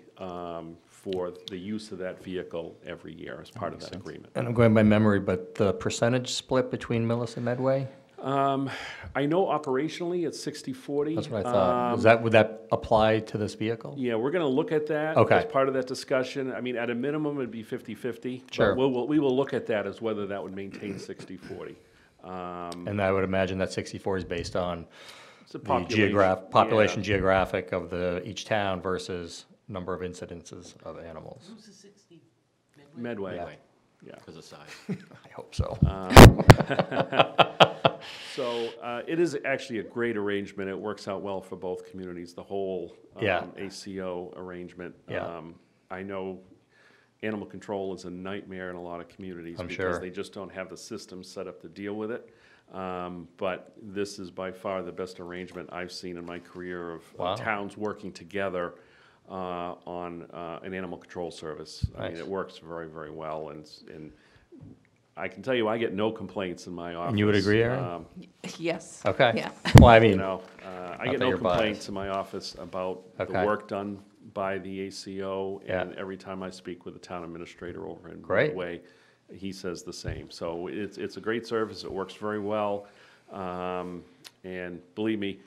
for the use of that vehicle every year as part of that agreement. And I'm going by memory, but the percentage split between Millis and Medway? I know operationally it's 60/40. That's what I thought. Would that apply to this vehicle? Yeah, we're going to look at that Okay. as part of that discussion. I mean, at a minimum, it'd be 50/50. Sure. But we will look at that as whether that would maintain 60/40. And I would imagine that 64 is based on It's a the population. population Yeah. geographic of each town versus number of incidences of animals. Who's the 60? Medway. Yeah. Yeah. Because of size. I hope so. So it is actually a great arrangement. It works out well for both communities, the whole Yeah. ACO arrangement. Yeah. I know animal control is a nightmare in a lot of communities I'm because sure. they just don't have the system set up to deal with it. But this is by far the best arrangement I've seen in my career of Wow. towns working together on an animal control service. I mean, Nice. it works very, very well, and I can tell you, I get no complaints in my office. And you would agree, Erin? Yes. Okay. Yeah. Well, I mean, I Not get that no you're biased. complaints in my office about the Okay. work done by the ACO, Yeah. and every time I speak with the town administrator over in Great. Medway, he says the same. So it's a great service, it works very well, and believe me,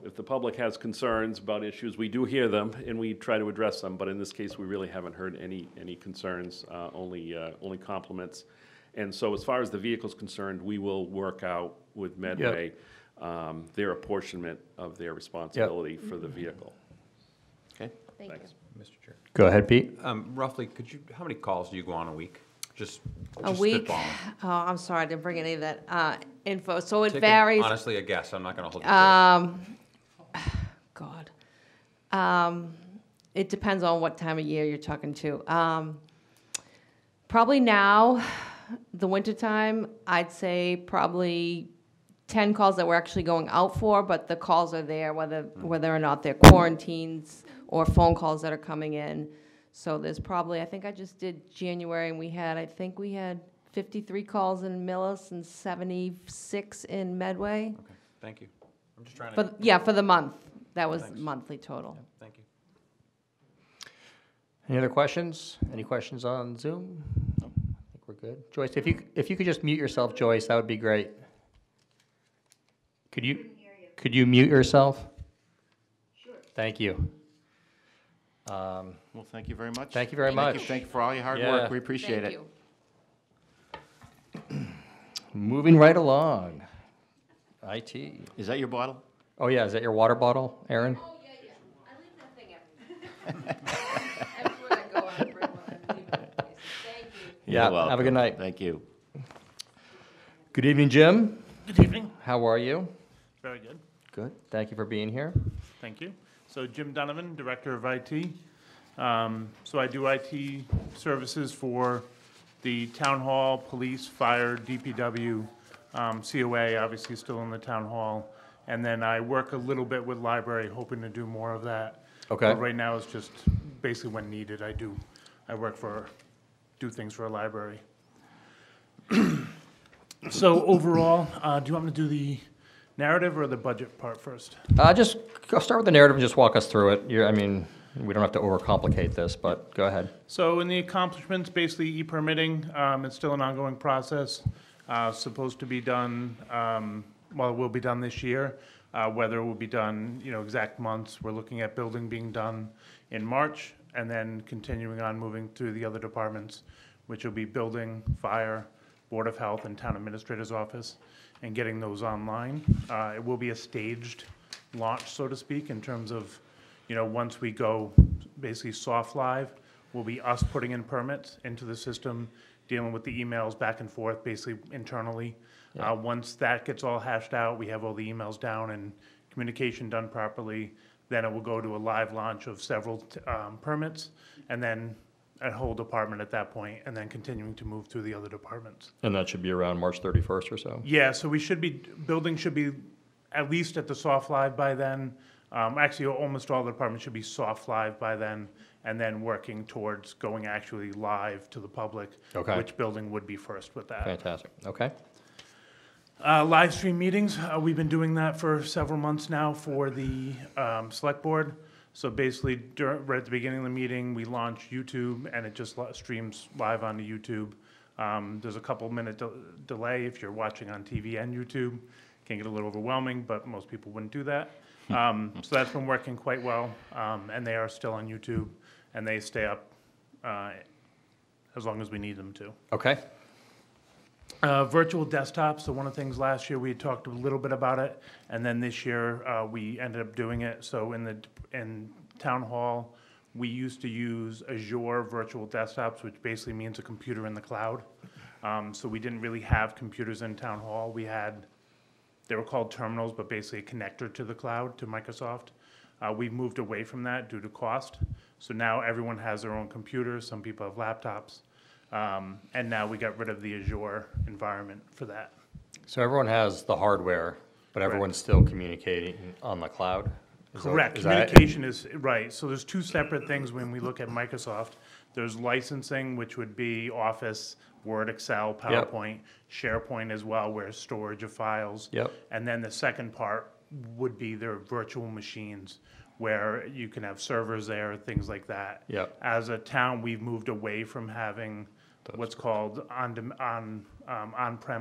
if the public has concerns about issues, we do hear them, and we try to address them, but in this case, we really haven't heard any concerns, only compliments. And so as far as the vehicle's concerned, we will work out with Medway their apportionment of their responsibility for the vehicle. Okay. Thank you. Thanks. Mr. Chair. go ahead, Pete. Roughly, how many calls do you go on a week? Just A week? spitballing. Oh, I'm sorry, I didn't bring any of that info. So it Take varies. honestly a guess, I'm not gonna hold you to it. God. It depends on what time of year you're talking to. Probably now, the wintertime, I'd say probably 10 calls that we're actually going out for, but the calls are there, whether or not they're quarantines or phone calls that are coming in. So there's probably, I think I just did January, and we had 53 calls in Millis and 76 in Medway. Okay, thank you. I'm just trying to. But, yeah, for the month. That was Thanks. monthly total. Thank you. Any other questions? Any questions on Zoom? No, I think we're good. Joyce, if you could just mute yourself, Joyce, that would be great. Could you mute yourself? Sure. Thank you. Well, thank you very much. Thank you very much. Thank you for all your hard Yeah. work. We appreciate Thank it. you. Moving right along. IT. Is that your bottle? Oh, yeah, is that your water bottle, Aaron? Oh, yeah. I leave that thing everywhere I go, I bring one and leave it in place. Thank you. Yeah, You're have a welcome. good night. Thank you. Good evening, Jim. Good evening. How are you? Very good. Good. Thank you for being here. Thank you. So Jim Donovan, Director of IT. So I do IT services for the Town Hall, Police, Fire, DPW, COA, obviously still in the Town Hall. And then I work a little bit with library, hoping to do more of that. Okay. But right now, it's just basically when needed, I do things for a library. So overall, do you want me to do the narrative or the budget part first? Just go start with the narrative and just walk us through it. We don't have to overcomplicate this, but go ahead. So in the accomplishments, basically e-permitting, it's still an ongoing process. Supposed to be done, well, it will be done this year. Whether it will be done, exact months, we're looking at building being done in March, and then continuing on moving through the other departments, which will be building, fire, Board of Health, and Town Administrator's Office, and getting those online. It will be a staged launch, so to speak, in terms of, once we go basically soft live, will be us putting in permits into the system, dealing with the emails back and forth, basically internally. Yeah. Once that gets all hashed out, we have all the emails down and communication done properly, then it will go to a live launch of several permits, and then a whole department at that point, and then continuing to move through the other departments. And that should be around March 31st or so? Yeah, so building should be at least at the soft live by then. Actually, almost all the departments should be soft live by then, and then working towards going actually live to the public. Okay. Which building would be first with that. Fantastic. Okay. Live stream meetings, we've been doing that for several months now for the select board. So basically, right at the beginning of the meeting, we launch YouTube, and it just streams live onto YouTube. There's a couple minute delay if you're watching on TV and YouTube. Can get a little overwhelming, but most people wouldn't do that. So that's been working quite well, and they are still on YouTube, and they stay up as long as we need them to. Okay. Virtual desktops, so one of the things last year, we had talked a little bit about it, and then this year, we ended up doing it. So in Town Hall, we used to use Azure Virtual Desktops, which basically means a computer in the cloud. So we didn't really have computers in Town Hall. They were called terminals, but basically a connector to the cloud, to Microsoft. We've moved away from that due to cost. So now everyone has their own computers, some people have laptops. And now we got rid of the Azure environment for that. So everyone has the hardware, but everyone's still communicating on the cloud? Correct. Is that- Communication is, right. So there's two separate things when we look at Microsoft. There's licensing, which would be Office, Word, Excel, PowerPoint, SharePoint as well, where it's storage of files. Yep. And then the second part would be their virtual machines, where you can have servers there, things like that. Yep. As a town, we've moved away from having what's called on-prem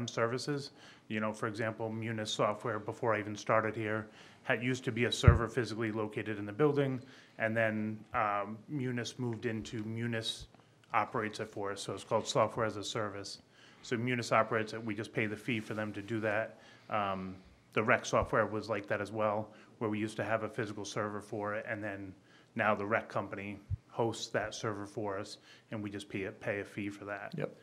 services. For example, Munis software, before I even started here, used to be a server physically located in the building, and then Munis moved into Munis operates it for us, so it's called software as a service. So Munis operates it, we just pay the fee for them to do that. The rec software was like that as well, where we used to have a physical server for it, and then now the rec company hosts that server for us, and we just pay a fee for that. Yep.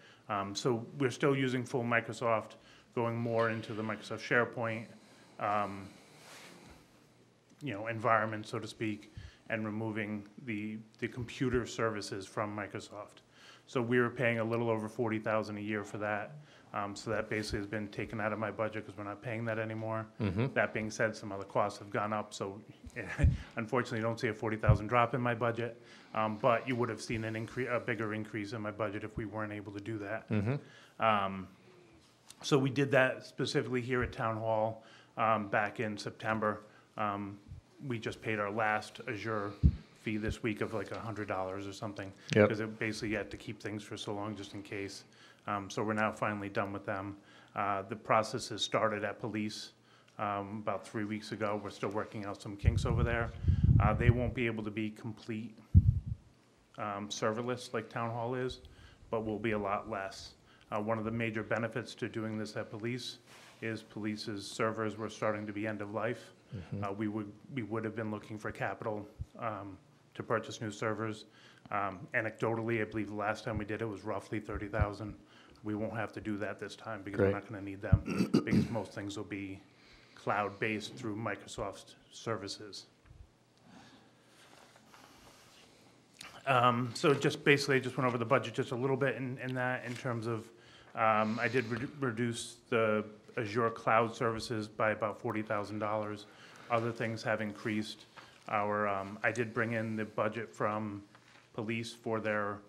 So we're still using full Microsoft, going more into the Microsoft SharePoint. environment, so to speak, and removing the computer services from Microsoft. So we were paying a little over $40,000 a year for that. So that basically has been taken out of my budget because we're not paying that anymore. That being said, some other costs have gone up, so unfortunately, you don't see a $40,000 drop in my budget. But you would have seen a bigger increase in my budget if we weren't able to do that. So we did that specifically here at Town Hall back in September. We just paid our last Azure fee this week of like $100 or something. Yep. Because it basically had to keep things for so long just in case. So we're now finally done with them. The process has started at police about 3 weeks ago. We're still working out some kinks over there. They won't be able to be complete serverless like Town Hall is, but will be a lot less. One of the major benefits to doing this at police is police's servers were starting to be end of life. We would have been looking for capital to purchase new servers. Anecdotally, I believe the last time we did it was roughly $30,000. We won't have to do that this time because we're not going to need them because most things will be cloud-based through Microsoft services. So just basically, I just went over the budget just a little bit in terms of, I did reduce the Azure cloud services by about $40,000. Other things have increased. I did bring in the budget from police for their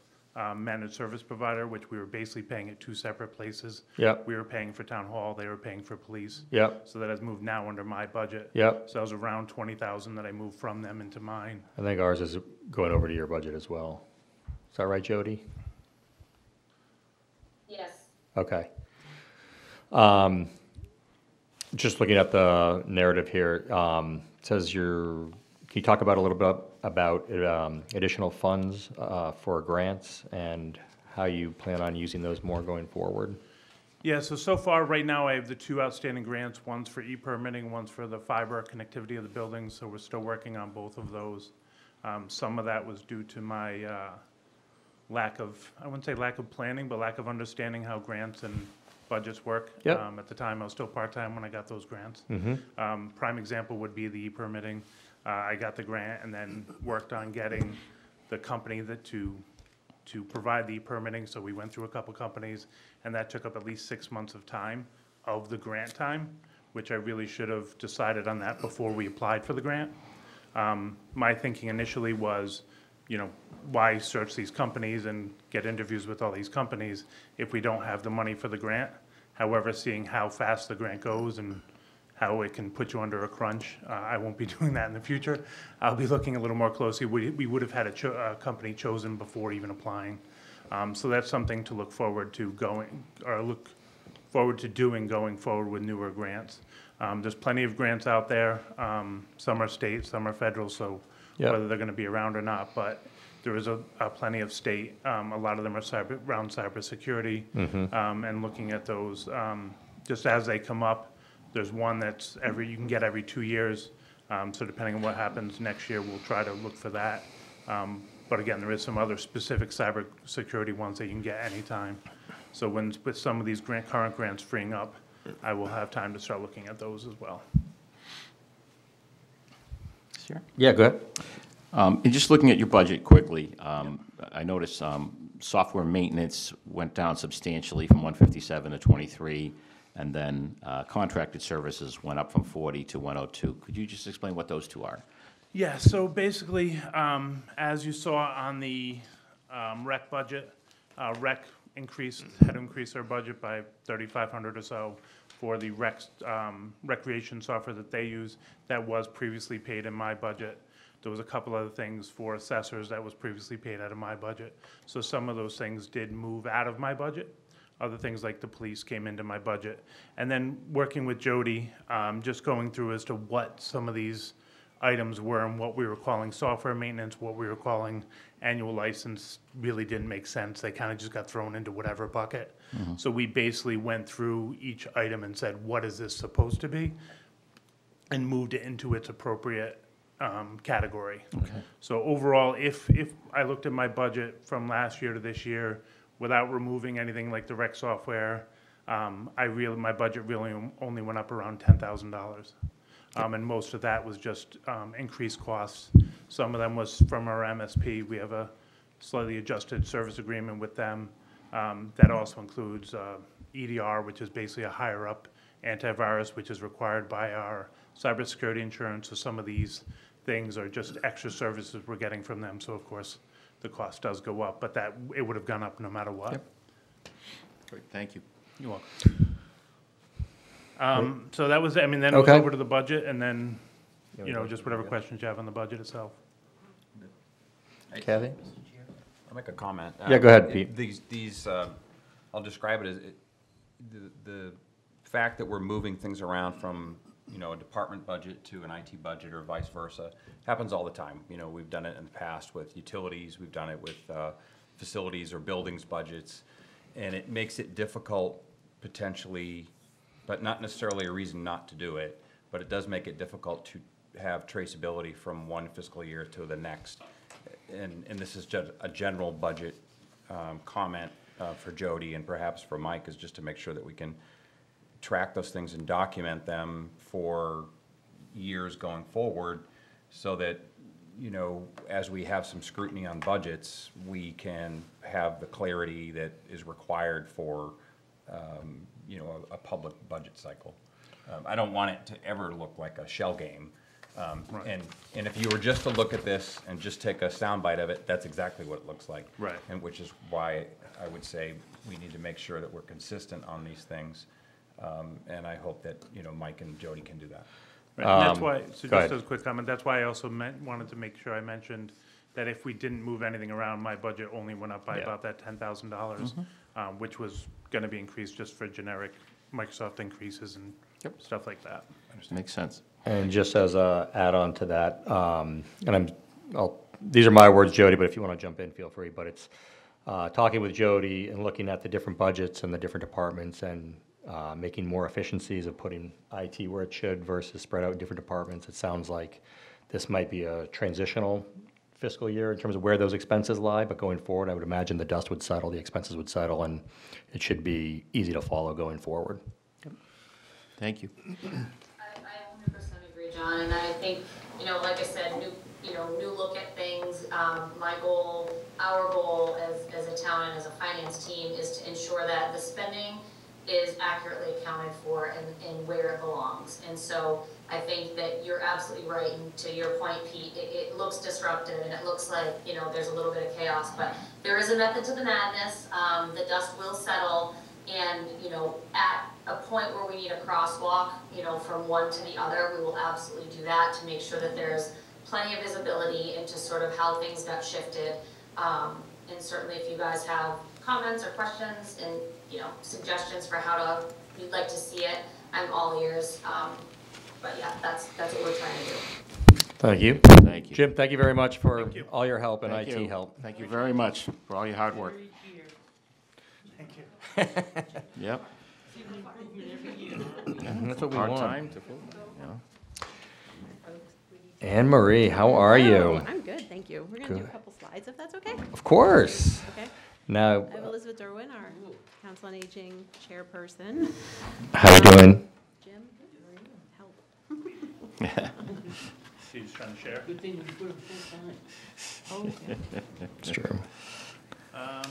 managed service provider, which we were basically paying at two separate places. Yep. We were paying for Town Hall, they were paying for police. Yep. So that has moved now under my budget. Yep. So that was around $20,000 that I moved from them into mine. I think ours is going over to your budget as well. Is that right, Jody? Yes. Okay. Just looking at the narrative here, it says can you talk about a little bit about additional funds for grants and how you plan on using those more going forward? Yeah, so far, right now, I have the two outstanding grants. One's for e-permitting, one's for the fiber connectivity of the buildings, so we're still working on both of those. Some of that was due to my lack of, I wouldn't say lack of planning, but lack of understanding how grants and budgets work. Yep. At the time, I was still part-time when I got those grants. Prime example would be the e-permitting. I got the grant and then worked on getting the company to provide the permitting, so we went through a couple companies, and that took up at least 6 months of time, of the grant time, which I really should have decided on that before we applied for the grant. My thinking initially was, why search these companies and get interviews with all these companies if we don't have the money for the grant? However, seeing how fast the grant goes and how it can put you under a crunch, I won't be doing that in the future. I'll be looking a little more closely. We would have had a company chosen before even applying. So that's something to look forward to doing going forward with newer grants. There's plenty of grants out there. Some are state, some are federal, so Yep. whether they're going to be around or not, but there is plenty of state. A lot of them are around cybersecurity, and looking at those just as they come up. There's one that's you can get every 2 years. So depending on what happens next year, we'll try to look for that. But again, there is some other specific cybersecurity ones that you can get anytime. So with some of these current grants freeing up, I will have time to start looking at those as well. Sure. Yeah, go ahead. And just looking at your budget quickly, I noticed software maintenance went down substantially from 157 to 23, and then contracted services went up from 40 to 102. Could you just explain what those two are? Yeah, so basically, as you saw on the rec budget, rec had increased their budget by $3,500 or so for the recreation software that they use that was previously paid in my budget. There was a couple other things for assessors that was previously paid out of my budget. So some of those things did move out of my budget. Other things like the police came into my budget. And then working with Jody, just going through as to what some of these items were and what we were calling software maintenance, what we were calling annual license really didn't make sense. They kind of just got thrown into whatever bucket. So we basically went through each item and said, what is this supposed to be? And moved it into its appropriate category. Okay. So overall, if I looked at my budget from last year to this year, without removing anything like the rec software, my budget really only went up around $10,000. And most of that was just increased costs. Some of them was from our MSP. We have a slightly adjusted service agreement with them. That also includes EDR, which is basically a higher-up antivirus, which is required by our cybersecurity insurance. So some of these things are just extra services we're getting from them. So of course, the cost does go up, but that, it would have gone up no matter what. Great, thank you. You're welcome. So that was, I mean, then it was Okay. over to the budget, and then, you know, just whatever questions you have on the budget itself. Kathy? I'll make a comment. Yeah, go ahead, Pete. These, I'll describe it as, the fact that we're moving things around from, you know, a department budget to an IT budget or vice versa, happens all the time. You know, we've done it in the past with utilities, we've done it with facilities or buildings budgets, and it makes it difficult potentially, but not necessarily a reason not to do it, but it does make it difficult to have traceability from one fiscal year to the next. And this is just a general budget comment for Jody and perhaps for Mike, is just to make sure that we can track those things and document them for years going forward, so that, you know, as we have some scrutiny on budgets, we can have the clarity that is required for, you know, a public budget cycle. I don't want it to ever look like a shell game. And if you were just to look at this and just take a soundbite of it, that's exactly what it looks like. Right. And which is why I would say we need to make sure that we're consistent on these things. And I hope that, you know, Mike and Jody can do that. Right, and that's why, so go ahead. just as a quick comment, that's why I also wanted to make sure I mentioned that if we didn't move anything around, my budget only went up by Yeah. about that $10,000, which was gonna be increased just for generic Microsoft increases and stuff like that. Makes sense. And just as a add-on to that, and these are my words, Jody, but if you want to jump in, feel free. But it's talking with Jody and looking at the different budgets and the different departments and making more efficiencies of putting IT where it should versus spread out in different departments. It sounds like this might be a transitional fiscal year in terms of where those expenses lie, but going forward, I would imagine the dust would settle, the expenses would settle, and it should be easy to follow going forward. Thank you. I 100% agree, John, and I think, you know, like I said, new look at things. My goal, our goal as a town and as a finance team is to ensure that the spending is accurately accounted for and where it belongs. And so I think that you're absolutely right, and to your point, Pete, it looks disruptive and it looks like, you know, there's a little bit of chaos, but there is a method to the madness. The dust will settle, and, you know, at a point where we need a crosswalk, you know, from one to the other, we will absolutely do that to make sure that there's plenty of visibility into sort of how things got shifted. And certainly if you guys have comments or questions and, you know, suggestions for how you'd like to see it, I'm all ears. But yeah, that's what we're trying to do. Thank you. Thank you. Jim, thank you very much for all your help and Thank IT you. help. Thank you very much for all your hard work. Thank you. Yep. That's what we want. Part-time to full, you know. Anne Marie, how are you? I'm good, thank you. We're going to do a Good. couple slides, if that's okay. Of course. Okay. Now, I have Elizabeth Derwin, our Council on Aging chairperson. how you doing? Jim, help. She's trying to share. Good thing we put it full time. Oh, yeah. It's true. Oh,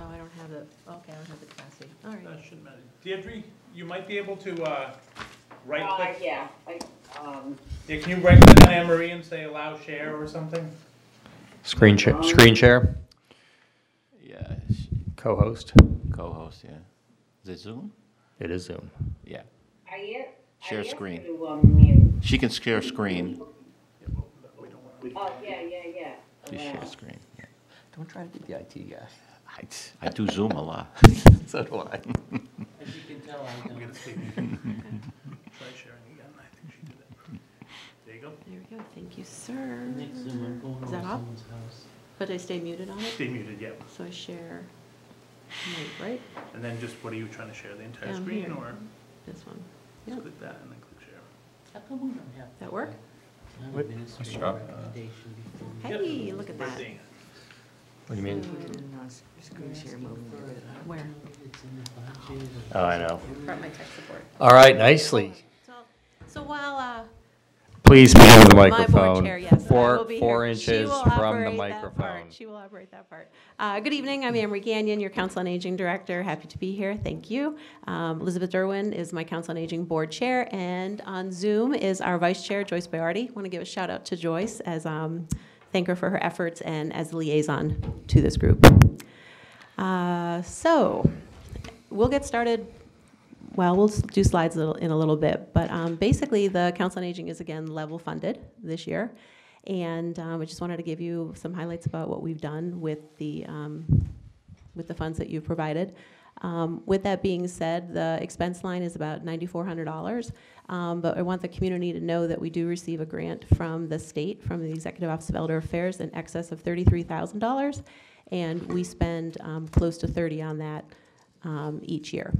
I don't have the, okay, I don't have the capacity. All right. That shouldn't matter. Deirdre, you might be able to right-click. Yeah, Yeah, can you right-click on Anne Marie and say allow share or something? Screen share, Yeah, co-host. co-host, yeah. Is it Zoom? It is Zoom. Yeah. Are you? Share screen. To, mute. She can share screen. Oh, yeah. She share screen. Don't try to be the IT guy. I do Zoom a lot. So do I. As you can tell, I I'm gonna don't. see. Try sharing again. I think she did it. There you go. There we go, thank you, sir. Next Zoom, I'm going Is over that off? someone's house. But I stay muted on it? Stay muted, yep. So I share, right, And then just, what are you trying to share? The entire Down screen here. or this one. just Yeah, click that and then click share? How come we don't have? that work? Town administrator job. recommendation before we- Hey, look at We're that. seeing it. What do you mean? Where? It's in the budget. Oh, I know. Brought my tech support. All right, nicely. So So while Please speak into the my microphone. board chair, yes, I will be Four here. She inches will from the operate that microphone. part. She will operate that part. Good evening, I'm Anne Marie Gagnon, your Council on Aging Director. Happy to be here, thank you. Elizabeth Derwin is my Council on Aging Board Chair, and on Zoom is our Vice Chair, Joyce Bayardi. Want to give a shout out to Joyce as thank her for her efforts and as liaison to this group. So we'll get started. Well, we'll do slides in a little bit, but basically the Council on Aging is again level funded this year, and I just wanted to give you some highlights about what we've done with the funds that you've provided. With that being said, the expense line is about $9,400, but I want the community to know that we do receive a grant from the state, from the Executive Office of Elder Affairs, in excess of $33,000, and we spend close to $30,000 on that each year.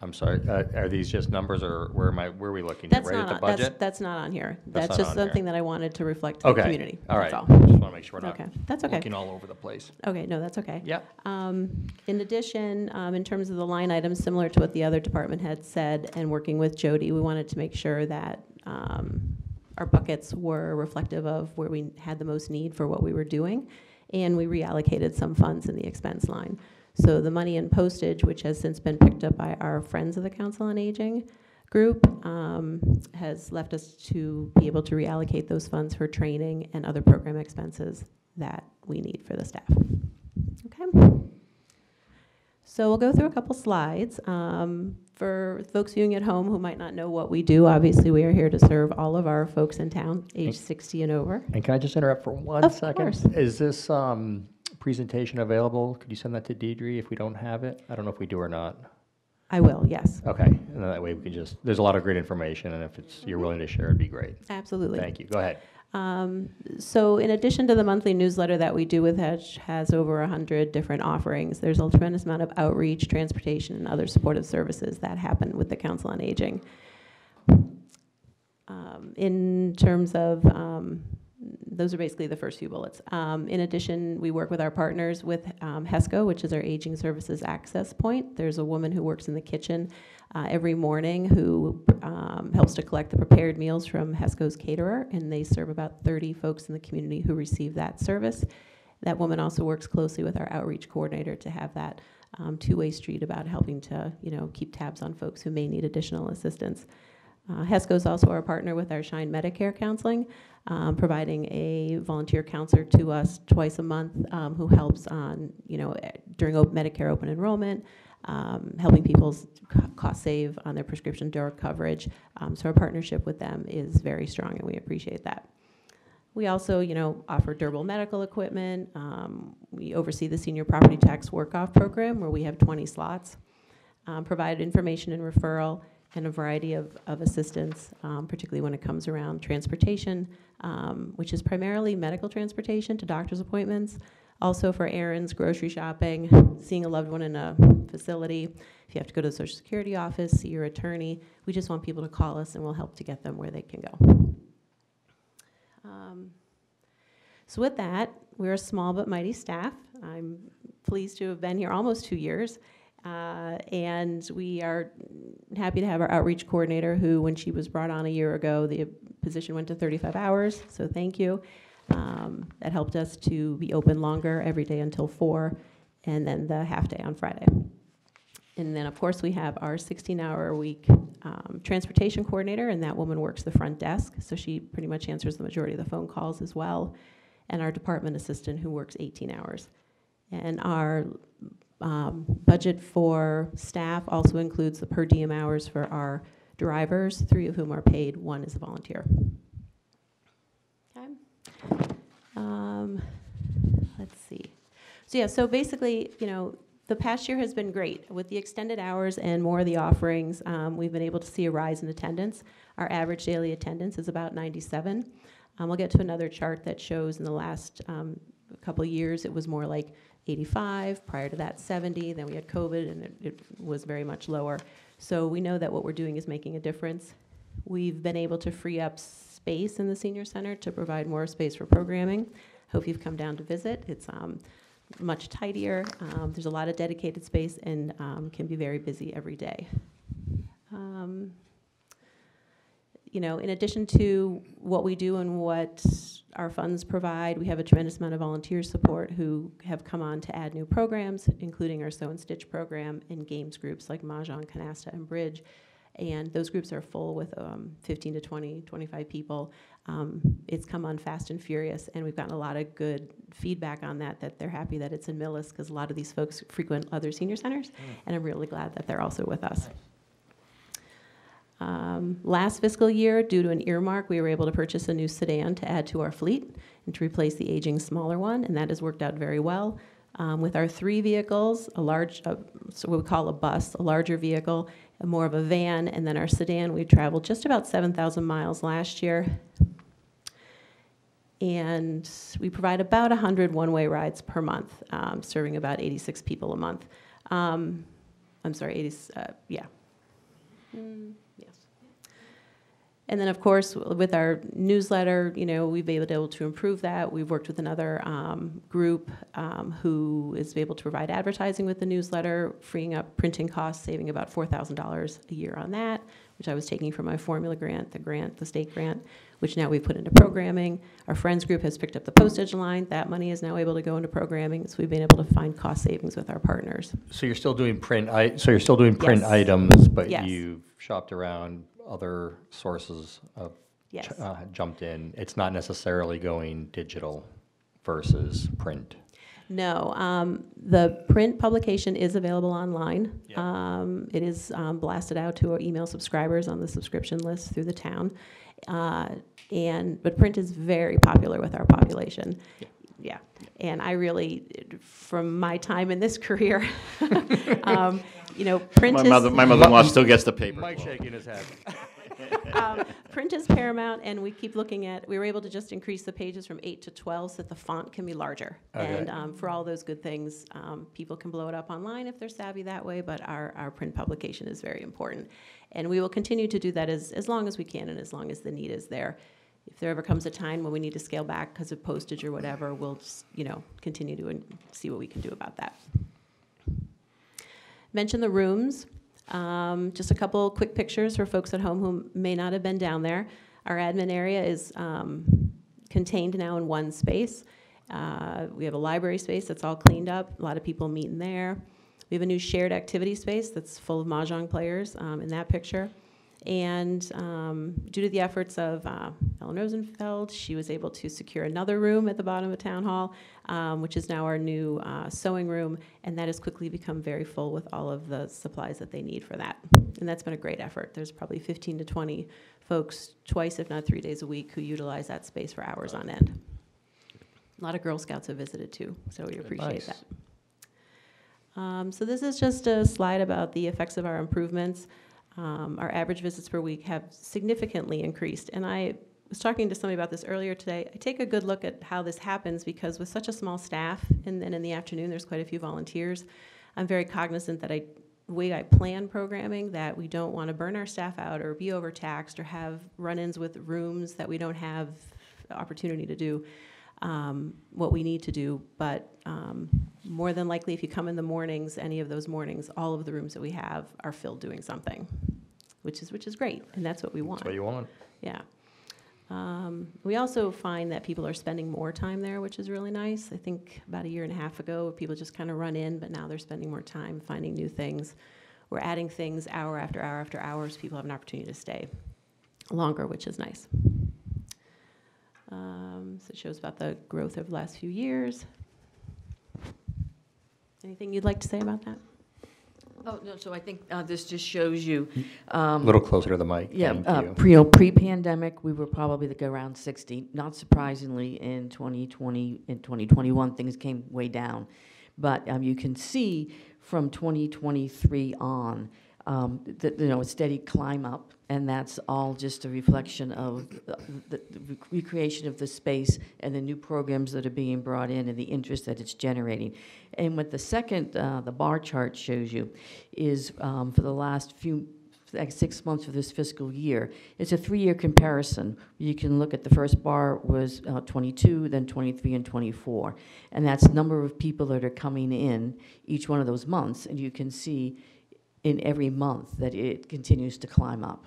I'm sorry, are these just numbers, or where are we looking at? That's Right not at the on, budget? that's not on here. That's That's not just on here. something that I wanted to reflect to the Okay, community. all right. That's Just want to make sure we're not Okay, that's okay. looking all over the place. Okay, no, that's okay. Yep. In addition, in terms of the line items, similar to what the other department heads said, and working with Jody, we wanted to make sure that our buckets were reflective of where we had the most need for what we were doing, and we reallocated some funds in the expense line. So the money in postage, which has since been picked up by our Friends of the Council on Aging group, has left us to be able to reallocate those funds for training and other program expenses that we need for the staff. Okay. So we'll go through a couple slides. For folks viewing at home who might not know what we do, obviously we are here to serve all of our folks in town, age 60 and over. And can I just interrupt for one Of second? course. Is this presentation available? Could you send that to Deidre if we don't have it? I don't know if we do or not. I will, yes. Okay, and that way we can just, there's a lot of great information, and if you're willing to share, it'd be great. Absolutely. Thank you, go ahead. So in addition to the monthly newsletter that we do with Hedge, has over 100 different offerings, there's a tremendous amount of outreach, transportation, and other supportive services that happen with the Council on Aging. In terms of, those are basically the first few bullets. In addition, we work with our partners with HESCO, which is our Aging Services Access Point. There's a woman who works in the kitchen every morning who helps to collect the prepared meals from HESCO's caterer, and they serve about 30 folks in the community who receive that service. That woman also works closely with our outreach coordinator to have that two-way street about helping to, keep tabs on folks who may need additional assistance. HESCO is also our partner with our Shine Medicare Counseling, providing a volunteer counselor to us twice a month who helps on, during Medicare open enrollment, helping people cost save on their prescription drug coverage. So our partnership with them is very strong, and we appreciate that. We also, offer durable medical equipment. We oversee the Senior Property Tax Work-Off Program, where we have 20 slots, provide information and referral, and a variety of assistance, particularly when it comes around transportation, which is primarily medical transportation to doctor's appointments, also for errands, grocery shopping, seeing a loved one in a facility. If you have to go to the Social Security office, see your attorney, we just want people to call us and we'll help to get them where they can go. So with that, we're a small but mighty staff. I'm pleased to have been here almost 2 years. And we are happy to have our outreach coordinator who, when she was brought on a year ago, the position went to 35 hours, so thank you. That helped us to be open longer every day until 4, and then the half day on Friday. And then, of course, we have our 16-hour-a-week transportation coordinator, and that woman works the front desk, so she pretty much answers the majority of the phone calls as well, and our department assistant who works 18 hours. And our budget for staff also includes the per diem hours for our drivers, 3 of whom are paid, 1 is a volunteer. Okay. Let's see. So yeah, so basically, the past year has been great. With the extended hours and more of the offerings, we've been able to see a rise in attendance. Our average daily attendance is about 97. We'll get to another chart that shows in the last couple of years it was more like 85, prior to that 70, then we had COVID and it was very much lower. So we know that what we're doing is making a difference. We've been able to free up space in the senior center to provide more space for programming. Hope you've come down to visit. It's much tidier. There's a lot of dedicated space and can be very busy every day. you know, in addition to what we do and what our funds provide, we have a tremendous amount of volunteer support who have come on to add new programs, including our Sew and Stitch program and games groups like Mahjong, Canasta, and Bridge. And those groups are full with 15 to 20, 25 people. It's come on fast and furious, and we've gotten a lot of good feedback on that they're happy that it's in Millis, because a lot of these folks frequent other senior centers, and I'm really glad that they're also with us. Last fiscal year, due to an earmark, we were able to purchase a new sedan to add to our fleet and to replace the aging smaller one, and that has worked out very well. With our 3 vehicles, a large, so what we call a bus, a larger vehicle, more of a van, and then our sedan, we traveled just about 7,000 miles last year. And we provide about 100 one-way rides per month, serving about 86 people a month. I'm sorry, 80, yeah. Yes. And then, of course, with our newsletter, you know, we've been able to improve that. We've worked with another group who is able to provide advertising with the newsletter, freeing up printing costs, saving about $4,000 a year on that, which I was taking from my formula grant, the state grant, which now we've put into programming. Our Friends group has picked up the postage line. That money is now able to go into programming, so we've been able to find cost savings with our partners. So you're still doing print, so you're still doing print Yes. items, but Yes. you've shopped around other sources of, Yes. jumped in. It's not necessarily going digital versus print. No, the print publication is available online. Yeah. It is blasted out to our email subscribers on the subscription list through the town. But print is very popular with our population. Yeah. And I really, from my time in this career, you know, print My is... mother-in-law still gets the paper. Mike shaking his head. Print is paramount, and we keep looking at, we were able to just increase the pages from 8 to 12 so that the font can be larger. Okay. And for all those good things, people can blow it up online if they're savvy that way, but our print publication is very important. And we will continue to do that as long as we can and as long as the need is there. If there ever comes a time when we need to scale back because of postage or whatever, we'll just, you know, continue to see what we can do about that. Mention the rooms. Just a couple quick pictures for folks at home who may not have been down there. Our admin area is contained now in one space. We have a library space that's all cleaned up. A lot of people meet in there. We have a new shared activity space that's full of Mahjong players in that picture. And due to the efforts of Ellen Rosenfeld, she was able to secure another room at the bottom of Town Hall, which is now our new sewing room, and that has quickly become very full with all of the supplies that they need for that. And that's been a great effort. There's probably 15 to 20 folks twice, if not 3 days a week, who utilize that space for hours on end. A lot of Girl Scouts have visited too, so we appreciate Nice. that. So this is just a slide about the effects of our improvements. Our average visits per week have significantly increased. And I was talking to somebody about this earlier today. I take a good look at how this happens because with such a small staff, and then in the afternoon there's quite a few volunteers, I'm very cognizant that the way I plan programming, that we don't want to burn our staff out or be overtaxed or have run-ins with rooms that we don't have the opportunity to do what we need to do. But more than likely, if you come in the mornings, any of those mornings, all of the rooms that we have are filled doing something, which is great, and that's what we want. That's what you want. Yeah. We also find that people are spending more time there, which is really nice. I think about 1.5 years ago, people just kind of run in, but now they're spending more time finding new things. We're adding things hour after hour after hour, so people have an opportunity to stay longer, which is nice. So it shows about the growth of the last few years. Anything you'd like to say about that? Oh, no, so I think this just shows you. A little closer to the mic. Yeah, Thank you. pre-pandemic, we were probably around 60. Not surprisingly, in 2020 and 2021, things came way down. But you can see from 2023 on, a steady climb up, and that's all just a reflection of the recreation of the space and the new programs that are being brought in and the interest that it's generating. And what the second, the bar chart shows you, is for the last 6 months of this fiscal year. It's a 3-year comparison. You can look at the first bar was 22, then 23, and 24. And that's the number of people that are coming in each one of those months, and you can see in every month that it continues to climb up.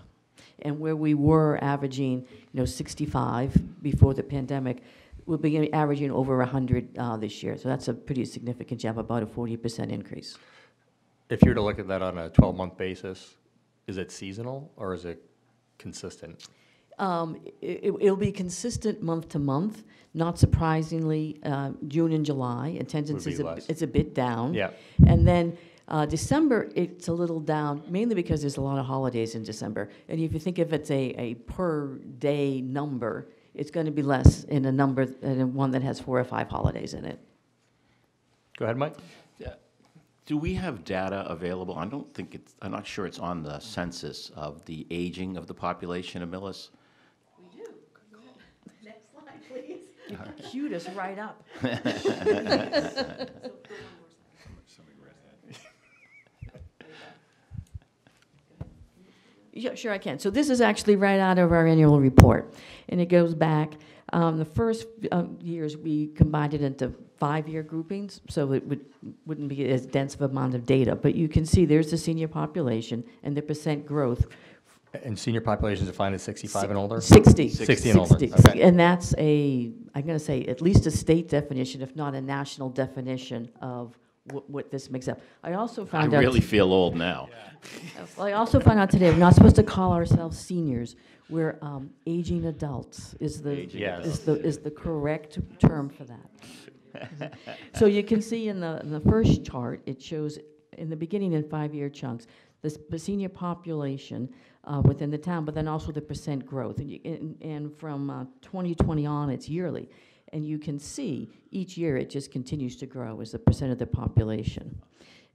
And where we were averaging, 65 before the pandemic, we'll be averaging over 100 this year. So that's a pretty significant jump, about a 40% increase. If you were to look at that on a 12-month basis, is it seasonal or is it consistent? It'll be consistent month to month. Not surprisingly, June and July, attendance Would be less. is a bit down. Yeah. And then December, it's a little down, mainly because there's a lot of holidays in December. And if you think if it's a per day number, it's going to be less in a number, in one that has 4 or 5 holidays in it. Go ahead, Mike. Do we have data available? I'm not sure it's on the census of the aging of the population of Millis. We do. Go ahead. Next slide, please. You queued us right up. Yeah, sure I can. So this is actually right out of our annual report, and it goes back. The first years we combined it into 5-year groupings, so it wouldn't be as dense of amount of data. But you can see there's the senior population and the percent growth. And senior population is defined as 65 and older? 60. 60 and older. 60. Okay. And that's I'm going to say, at least a state definition, if not a national definition of what this makes up. I also found out... I really feel old now. Well, I also found out today, we're not supposed to call ourselves seniors. We're aging adults is the correct term for that. So you can see in the first chart, it shows in the beginning in 5-year chunks, the senior population within the town, but then also the percent growth. And from 2020 on, it's yearly. And you can see each year it just continues to grow as a percent of the population.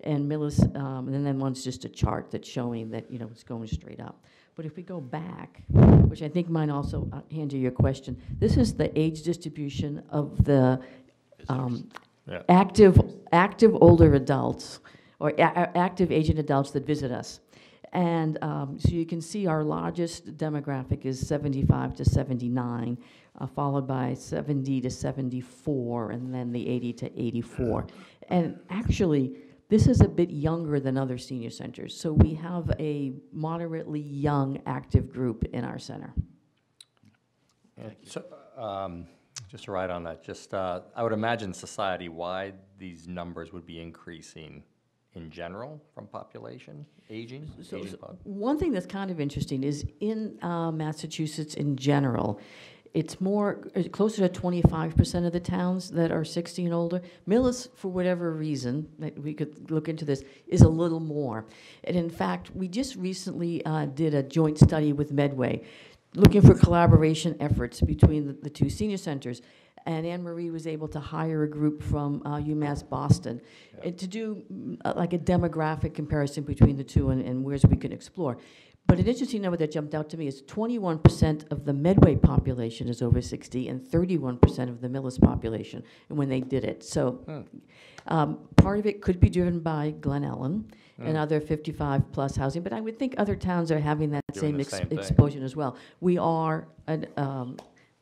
And Millis, and then one's just a chart that's showing that, it's going straight up. But if we go back, which I think might also answer your question, this is the age distribution of the active older adults, or active aging adults that visit us. And so you can see our largest demographic is 75 to 79, followed by 70 to 74, and then the 80 to 84. And actually, this is a bit younger than other senior centers, so we have a moderately young active group in our center. So, just to write on that, I would imagine society-wide, these numbers would be increasing in general from population aging? One thing that's kind of interesting is in Massachusetts in general, it's closer to 25% of the towns that are 60 and older. Millis, for whatever reason, that we could look into this, is a little more. And in fact, we just recently did a joint study with Medway, looking for collaboration efforts between the 2 senior centers. And Anne Marie was able to hire a group from UMass Boston to do like a demographic comparison between the 2 and where's we can explore. But an interesting number that jumped out to me is 21% of the Medway population is over 60 and 31% of the Millis population, and when they did it. So part of it could be driven by Glen Ellen and other 55-plus housing, but I would think other towns are having that same exposure as well.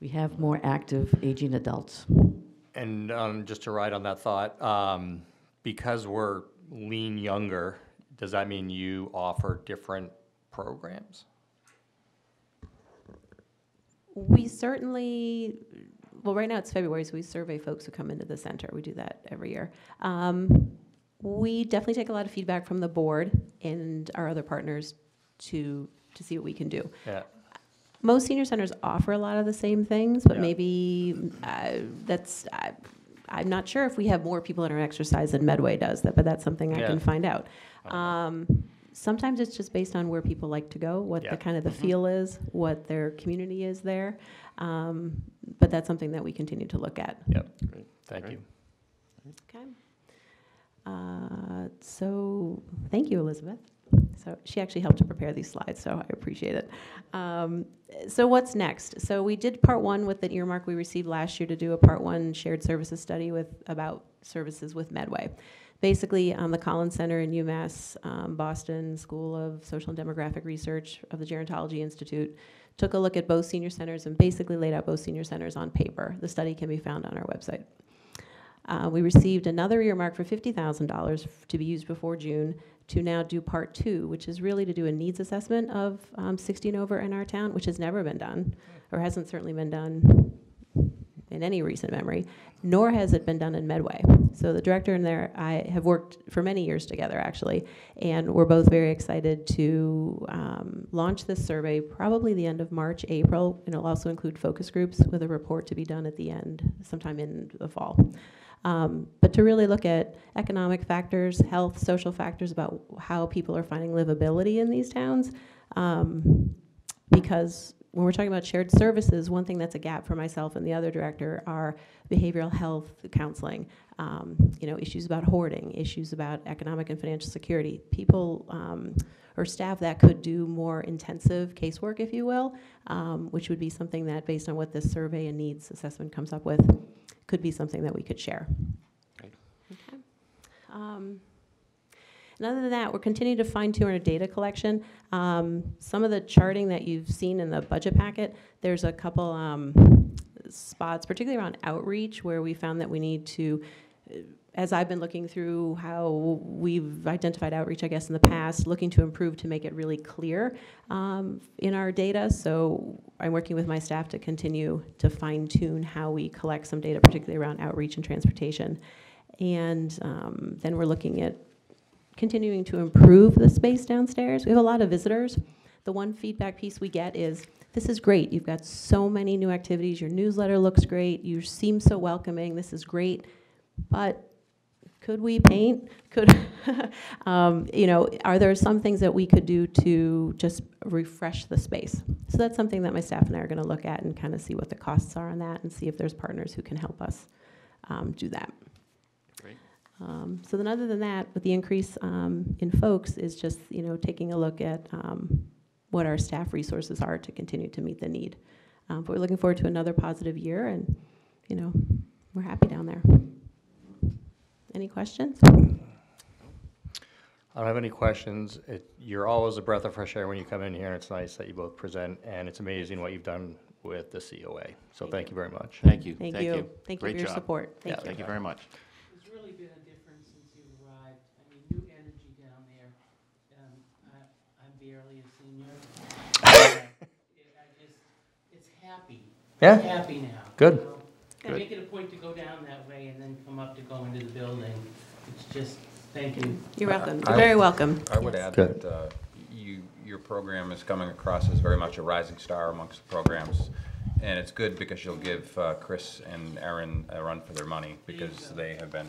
We have more active aging adults. And just to ride on that thought, because we're lean younger, does that mean you offer different programs? We certainly, well, right now it's February, so we survey folks who come into the center. We do that every year. We definitely take a lot of feedback from the board and our other partners to see what we can do. Yeah. Most senior centers offer a lot of the same things, but Yeah. maybe I'm not sure if we have more people in our exercise than Medway does, but that's something I can find out. Sometimes it's just based on where people like to go, what the kind of the feel is, what their community is there. But that's something that we continue to look at. Yep. Great. Thank you. Okay. So thank you, Elizabeth. So she actually helped to prepare these slides, so I appreciate it. So what's next? So we did part 1 with the earmark we received last year to do a part 1 shared services study about services with Medway. Basically, the Collins Center in UMass Boston School of Social and Demographic Research of the Gerontology Institute took a look at both senior centers and basically laid out both senior centers on paper. The study can be found on our website. We received another earmark for $50,000 to be used before June to now do part 2, which is really to do a needs assessment of 60 and over in our town, which has never been done, or hasn't certainly been done in any recent memory, nor has it been done in Medway. So the director and I have worked for many years together, actually, and we're both very excited to launch this survey probably the end of March, April, and it'll also include focus groups with a report to be done at the end, sometime in the fall. But to really look at economic factors, health, social factors about how people are finding livability in these towns, because when we're talking about shared services, one thing that's a gap for myself and the other director are behavioral health counseling, issues about hoarding, issues about economic and financial security. People or staff that could do more intensive casework, if you will, which would be something that, based on what this survey and needs assessment comes up with, could be something that we could share. Great. Okay. And other than that, we're continuing to fine-tune our data collection. Some of the charting that you've seen in the budget packet, there's a couple spots, particularly around outreach, where we found that we need to, as I've been looking through how we've identified outreach, I guess, in the past, looking to improve to make it really clear in our data. So I'm working with my staff to continue to fine-tune how we collect some data, particularly around outreach and transportation. And then we're looking at continuing to improve the space downstairs. We have a lot of visitors. The one feedback piece we get is, this is great. You've got so many new activities. Your newsletter looks great. You seem so welcoming. This is great. But could we paint? Could, are there some things that we could do to just refresh the space? So that's something that my staff and I are going to look at and kind of see what the costs are on that and see if there's partners who can help us do that. So then other than that, with the increase in folks is just, taking a look at what our staff resources are to continue to meet the need. But we're looking forward to another positive year, and, we're happy down there. Any questions? I don't have any questions. You're always a breath of fresh air when you come in here, and it's nice that you both present, and it's amazing what you've done with the COA. So thank you very much. Thank you. Thank you. Thank you for your job. support. Thank you. Thank you very much. It's really been a difference since you arrived. I mean, new energy down there. I'm barely a senior. It's happy. Yeah. It's happy now. Good. I make it a point to go down that way and then come up to go into the building. It's just, thank you. You're welcome. You're very welcome. I would Yes. add Good. that your program is coming across as very much a rising star amongst the programs. And it's good because you'll give Chris and Erin a run for their money, because they have been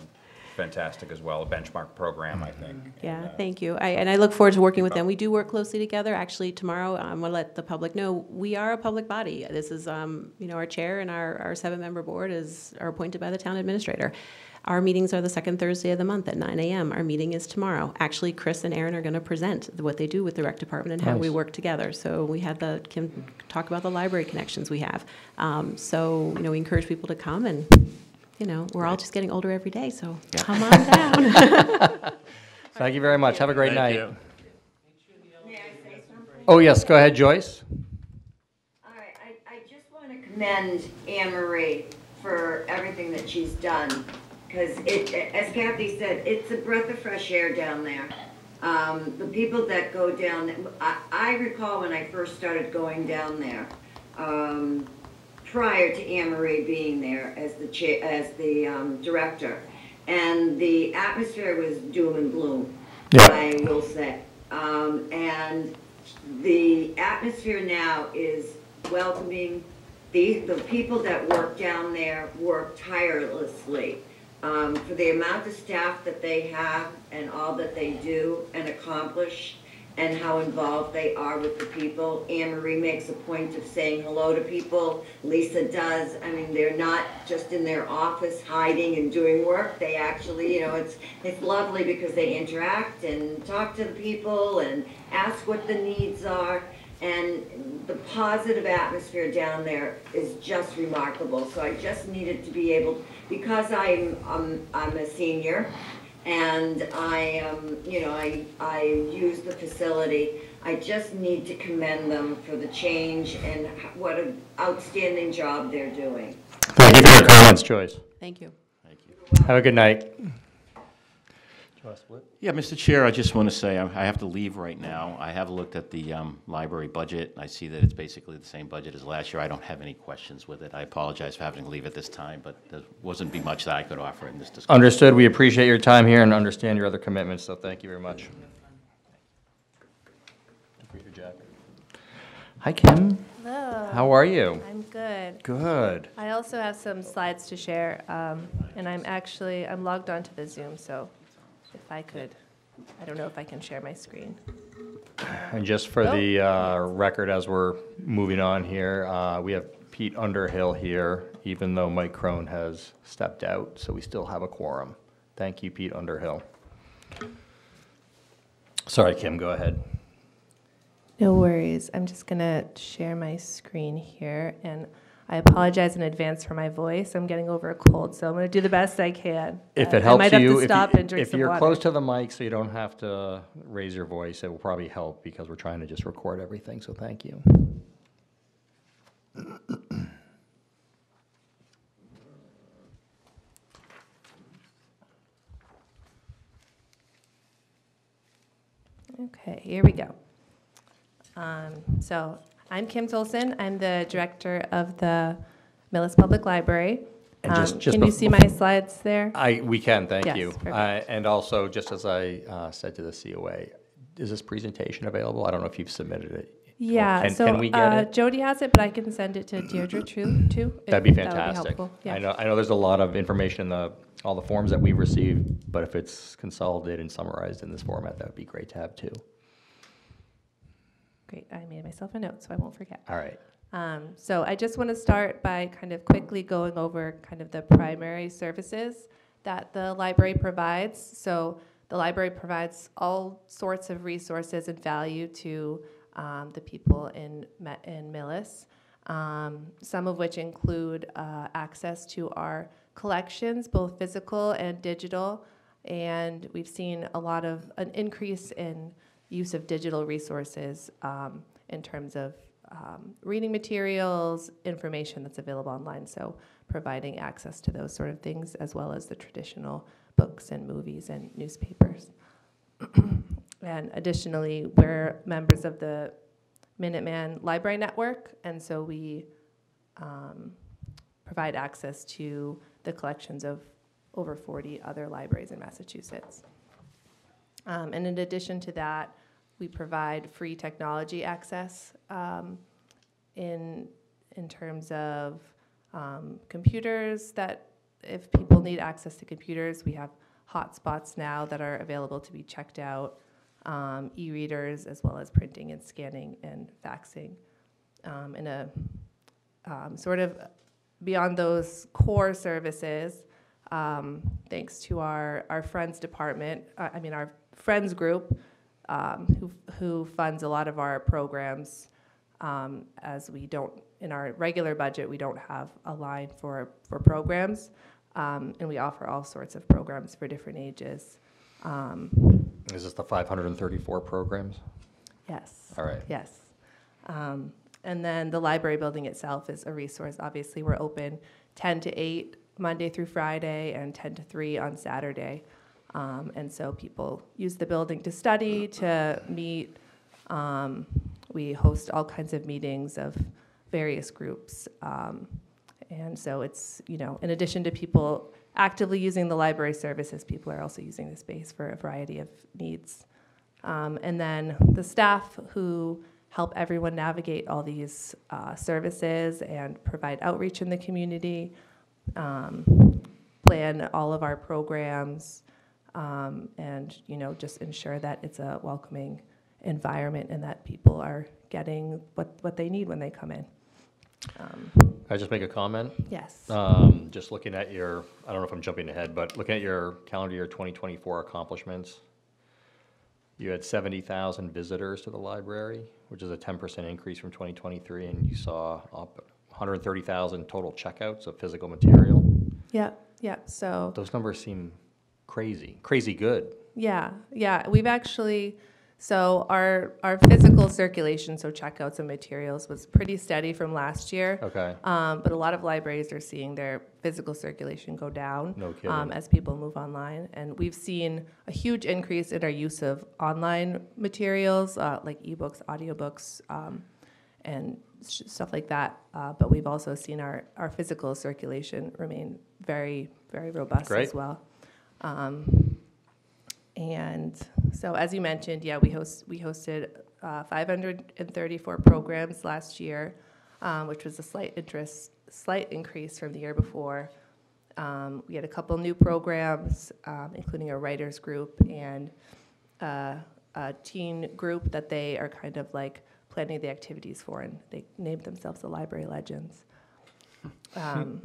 fantastic as well, a benchmark program, I think. Yeah, And, thank you. And I look forward to working with them. We do work closely together. Actually, tomorrow, I'm going to let the public know, we are a public body. This is, our chair and our 7-member board are appointed by the town administrator. Our meetings are the second Thursday of the month at 9 a.m. Our meeting is tomorrow. Actually, Chris and Erin are going to present what they do with the rec department and how we Nice. work together. So we had Kim talk about the library connections we have. So, we encourage people to come, and, we're all just getting older every day, so come on down. Thank you very much. Have a great night. May I say something? Oh, yes, go ahead, Joyce. All right, I just want to commend Anne Marie for everything that she's done, because as Kathy said, it's a breath of fresh air down there. The people that go down, I recall when I first started going down there, prior to Anne Marie being there as the director, and the atmosphere was doom and gloom. Yeah. I will say, and the atmosphere now is welcoming. The people that work down there work tirelessly for the amount of staff that they have and all that they do and accomplish, and how involved they are with the people. Anne Marie makes a point of saying hello to people. Lisa does. I mean, they're not just in their office hiding and doing work. They actually, it's lovely because they interact and talk to the people and ask what the needs are. And the positive atmosphere down there is just remarkable. So I just needed to be able, because I'm a senior, and I use the facility. I just need to commend them for the change and what an outstanding job they're doing. Thank you for your comments, Joyce. Thank you. Thank you. Have a good night. Yeah, Mr. Chair, I just want to say I have to leave right now. I have looked at the library budget. I see that it's basically the same budget as last year. I don't have any questions with it. I apologize for having to leave at this time, but there wasn't be much that I could offer in this discussion. Understood. We appreciate your time here and understand your other commitments, so thank you very much. Hi, Kim. Hello. How are you? I'm good. Good. I also have some slides to share, and I'm logged onto the Zoom, so if I could, I don't know if I can share my screen. And just for the record, as we're moving on here, we have Pete Underhill here, even though Mike Crone has stepped out, so we still have a quorum. Thank you, Pete Underhill. Sorry, Kim, go ahead. No worries. I'm just going to share my screen here, and I apologize in advance for my voice. I'm getting over a cold, so I'm going to do the best I can. If it helps I might have you, to stop and drink if some you're water. close to the mic so you don't have to raise your voice, it will probably help because we're trying to just record everything, so thank you. Okay, here we go. So I'm Kim Tolson. I'm the director of the Millis Public Library. And just Can you see my slides there? We can, thank Yes, you. perfect. And also, just as I said to the COA, is this presentation available? I don't know if you've submitted it. Yeah, Can- so can we get it? Jody has it, but I can send it to Deirdre too. That'd be if fantastic. helpful. Yeah. I know there's a lot of information in all the forms that we received, but if it's consolidated and summarized in this format, that would be great to have too. Great, I made myself a note, so I won't forget. All right. So I just want to start by kind of quickly going over kind of the primary services that the library provides. So the library provides all sorts of resources and value to the people in Millis, some of which include access to our collections, both physical and digital. And we've seen an increase in use of digital resources in terms of reading materials, information that's available online, so providing access to those sort of things, as well as the traditional books and movies and newspapers. And additionally, we're members of the Minuteman Library Network, and so we provide access to the collections of over 40 other libraries in Massachusetts. And in addition to that, we provide free technology access in terms of computers, that if people need access to computers, we have hotspots now that are available to be checked out, e-readers, as well as printing and scanning and faxing. In a sort of beyond those core services, thanks to our Friends department, our Friends group, who funds a lot of our programs, as we don't, in our regular budget, we don't have a line for programs, and we offer all sorts of programs for different ages. Is this the 534 programs? Yes. All right. Yes. And then the library building itself is a resource. Obviously, we're open 10 to 8 Monday through Friday and 10 to 3 on Saturday. And so people use the building to study, to meet. We host all kinds of meetings of various groups. And so it's, in addition to people actively using the library services, people are also using the space for a variety of needs. And then the staff who help everyone navigate all these services and provide outreach in the community, plan all of our programs, and just ensure that it's a welcoming environment and that people are getting what they need when they come in. Can I just make a comment? Yes. Just looking at I don't know if I'm jumping ahead, but looking at your calendar year 2024 accomplishments, you had 70,000 visitors to the library, which is a 10% increase from 2023, and you saw 130,000 total checkouts of physical material. Yeah. So Those numbers seem crazy good. yeah. We've actually, So our physical circulation, so checkouts and materials, was pretty steady from last year. Okay. But a lot of libraries are seeing their physical circulation go down. No kidding. As people move online. And we've seen a huge increase in our use of online materials, like ebooks, audiobooks, and stuff like that. But we've also seen our physical circulation remain very, very robust Great. as well. And so, as you mentioned, yeah, we hosted 534 programs last year, which was a slight increase from the year before. We had a couple new programs, including a writers group and a teen group that they are kind of like planning the activities for, and they named themselves the Library Legends. And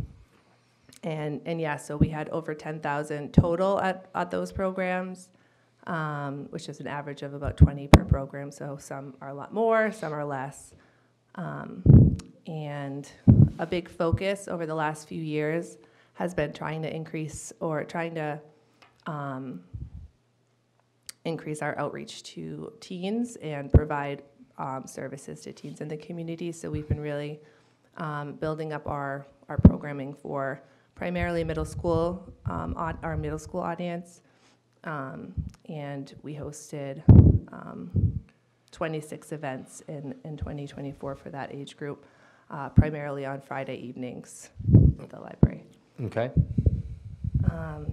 yeah, so we had over 10,000 total at those programs, which is an average of about 20 per program. So some are a lot more, some are less. And a big focus over the last few years has been trying to increase our outreach to teens and provide services to teens in the community. So we've been really building up our programming for primarily middle school, our middle school audience. And we hosted 26 events in 2024 for that age group, primarily on Friday evenings at the library. Okay.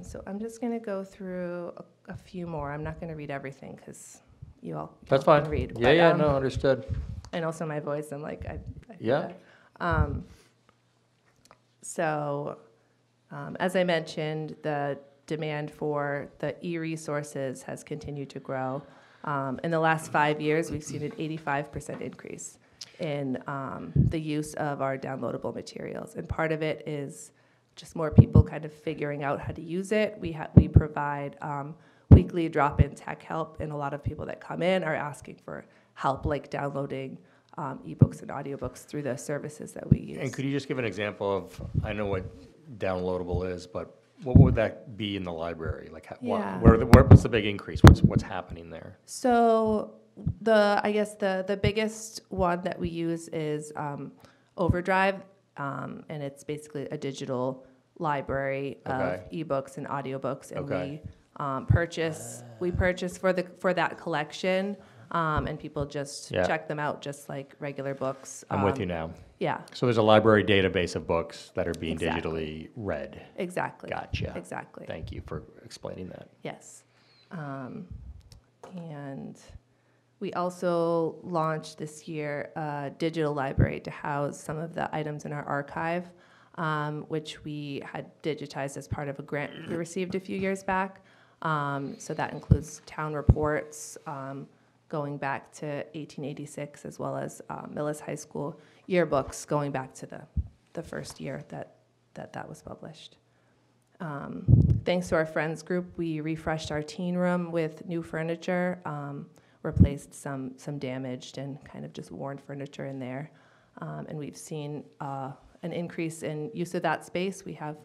So I'm just going to go through a few more. I'm not going to read everything because you all That's can fine. read. Yeah, But, no, understood. and also my voice, I'm like, I Yeah. So, as I mentioned, the demand for the e-resources has continued to grow. In the last 5 years, we've seen an 85% increase in the use of our downloadable materials. And part of it is just more people kind of figuring out how to use it. We provide weekly drop-in tech help, and a lot of people that come in are asking for help, like downloading ebooks and audiobooks through the services that we use. And could you just give an example of, I know what downloadable is, but what would that be in the library? Like, Yeah. what's the big increase? What's happening there? So I guess the biggest one that we use is Overdrive, and it's basically a digital library of ebooks and audiobooks, and we purchase for that collection, and people just check them out just like regular books. I'm with you now. Yeah. So there's a library database of books that are being Exactly. digitally read. Exactly. Gotcha. Exactly. Thank you for explaining that. Yes. And we also launched this year a digital library to house some of the items in our archive, which we had digitized as part of a grant we received a few years back. So that includes town reports going back to 1886, as well as Millis High School yearbooks going back to the first year that was published. Thanks to our friends group, we refreshed our teen room with new furniture, replaced some damaged and kind of just worn furniture in there. And we've seen an increase in use of that space. We have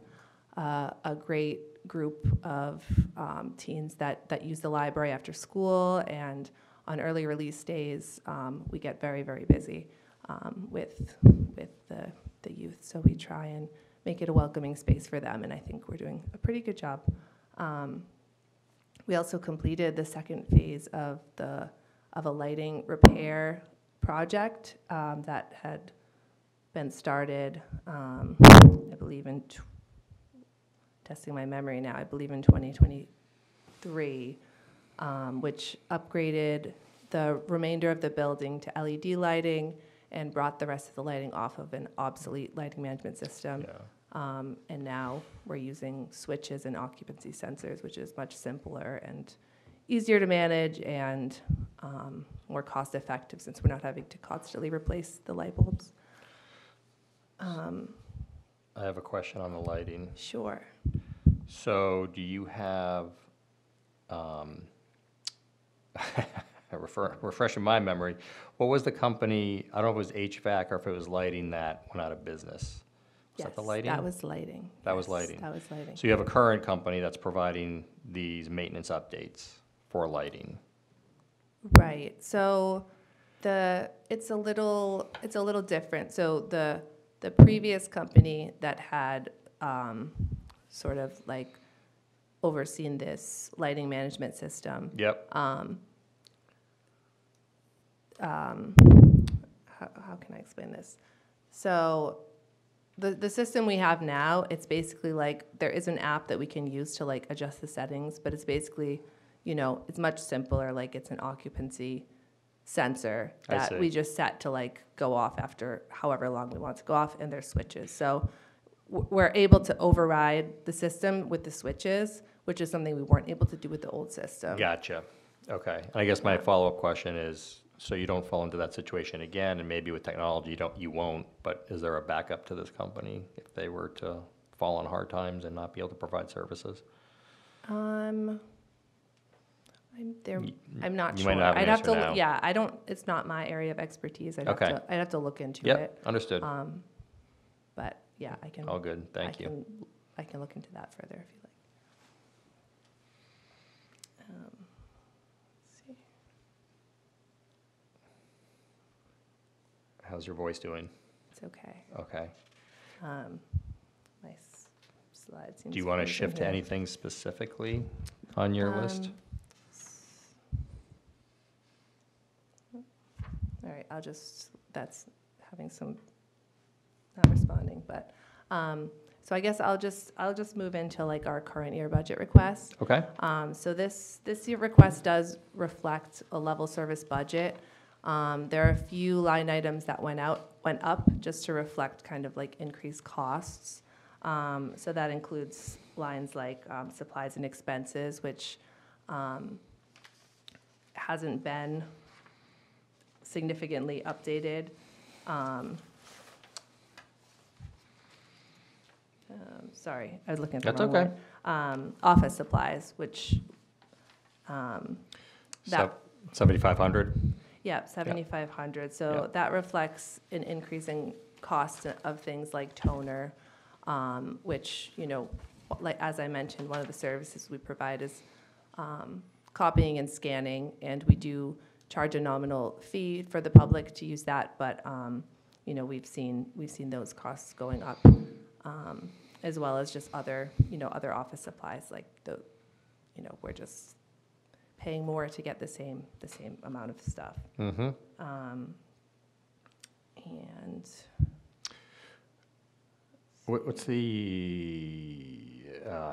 a great group of teens that use the library after school, and on early release days, we get very, very busy with the youth. So we try and make it a welcoming space for them, and I think we're doing a pretty good job. We also completed the second phase of a lighting repair project that had been started, I believe testing my memory now, I believe in 2023, which upgraded the remainder of the building to LED lighting and brought the rest of the lighting off of an obsolete lighting management system. And now we're using switches and occupancy sensors, which is much simpler and easier to manage and more cost effective, since we're not having to constantly replace the light bulbs. I have a question on the lighting. Sure. So do you have, refreshing my memory, what was the company, I don't know if it was HVAC or if it was lighting, that went out of business? Was that the lighting? That was lighting. That was lighting. That was lighting. So you have a current company that's providing these maintenance updates for lighting. Right. So it's a little different. So the previous company that had sort of like overseen this lighting management system. Yep. How can I explain this? So the system we have now, it's basically like there is an app that we can use to like adjust the settings, but it's basically, it's much simpler. Like it's an occupancy sensor that we just set to like go off after however long we want to go off, and there's switches. So we're able to override the system with the switches, which is something we weren't able to do with the old system. Gotcha. Okay. And I guess my follow-up question is, so you don't fall into that situation again, and maybe with technology you won't, but is there a backup to this company if they were to fall on hard times and not be able to provide services? I'm not You sure. might not have an I'd have answer to. now. Yeah, I don't. It's not my area of expertise. I'd Okay. have to look into Yep, it. understood. But yeah, I can. All good, thank you. I can look into that further if you like. Let's see. How's your voice doing? It's okay. Okay. My slide seems. Do you want to frozen shift to here. anything specifically on your list? All right, that's having some, not responding, but, so I guess I'll just move into like our current year budget request. Okay. So this year request does reflect a level service budget. There are a few line items that went up just to reflect kind of like increased costs. So that includes lines like supplies and expenses, which hasn't been significantly updated. Sorry, I was looking at the That's wrong okay. one. Office supplies, which that 7,500? yeah, 7,500. So Yeah. that reflects an increasing cost of things like toner, which, like as I mentioned, one of the services we provide is copying and scanning, and we do charge a nominal fee for the public to use that, but we've seen those costs going up, as well as just other office supplies like we're just paying more to get the same amount of stuff. Mm-hmm. And What's the,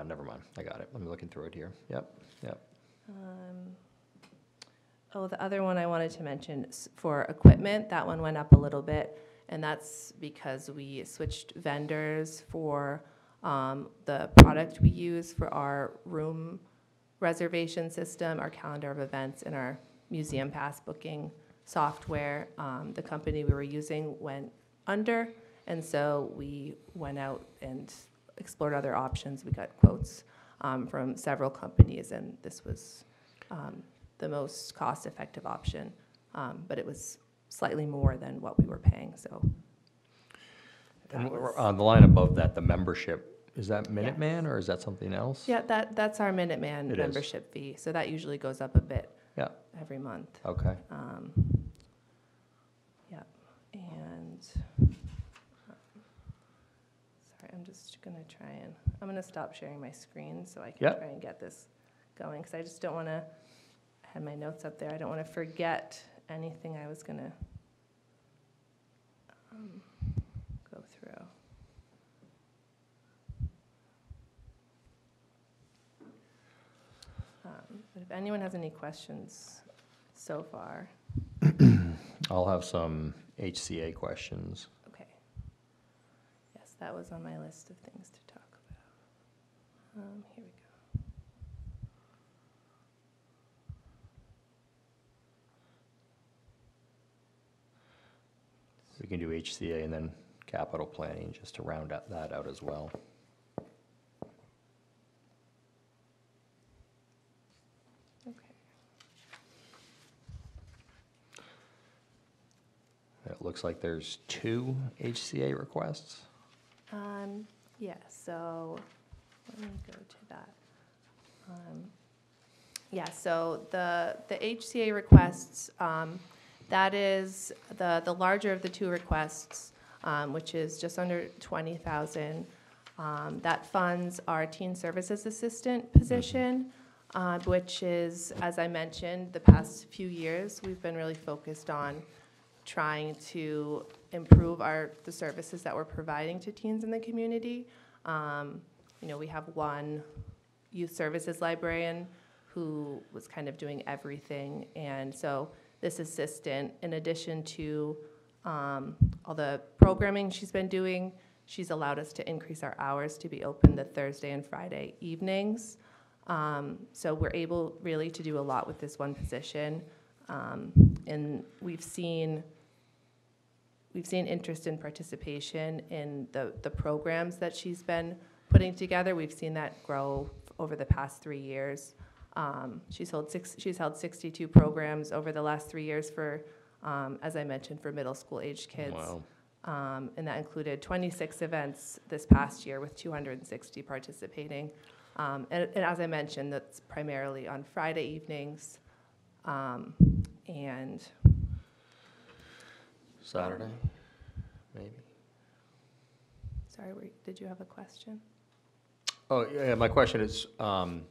never mind, I got it. I'm looking through it here. Yep. the other one I wanted to mention for equipment, that one went up a little bit, and that's because we switched vendors for the product we use for our room reservation system, our calendar of events, and our museum pass booking software. The company we were using went under, and so we went out and explored other options. We got quotes from several companies, and this was the most cost-effective option, but it was slightly more than what we were paying, so. And on the line above that, the membership, is that Minuteman or is that something else? Yeah, that's our Minuteman It is. membership fee, so that usually goes up a bit Yeah, every month. okay. Yeah, and, sorry, I'm just gonna I'm gonna stop sharing my screen so I can Yep. try and get this going, because I just don't wanna, I had my notes up there, I don't wanna forget anything I was gonna go through. But if anyone has any questions so far. I'll have some HCA questions. Okay. Yes, that was on my list of things to talk about. Here we go. We can do HCA and then capital planning, just to round that out as well. Okay. It looks like there's 2 HCA requests. Yeah, so let me go to that. Yeah, so the HCA requests, that is the larger of the two requests, which is just under 20,000. That funds our teen services assistant position, which is, as I mentioned, the past few years, we've been really focused on trying to improve the services that we're providing to teens in the community. We have one youth services librarian who was kind of doing everything. And so this assistant, in addition to all the programming she's been doing, she's allowed us to increase our hours to be open the Thursday and Friday evenings. So we're able really to do a lot with this one position. And we've seen interest in participation in the programs that she's been putting together. We've seen that grow over the past 3 years. She's held 62 programs over the last 3 years for, as I mentioned, for middle school aged kids. Wow. And that included 26 events this past year with 260 participating. And as I mentioned, that's primarily on Friday evenings. And Saturday, maybe? sorry, did you have a question? Oh, yeah, my question is, I'm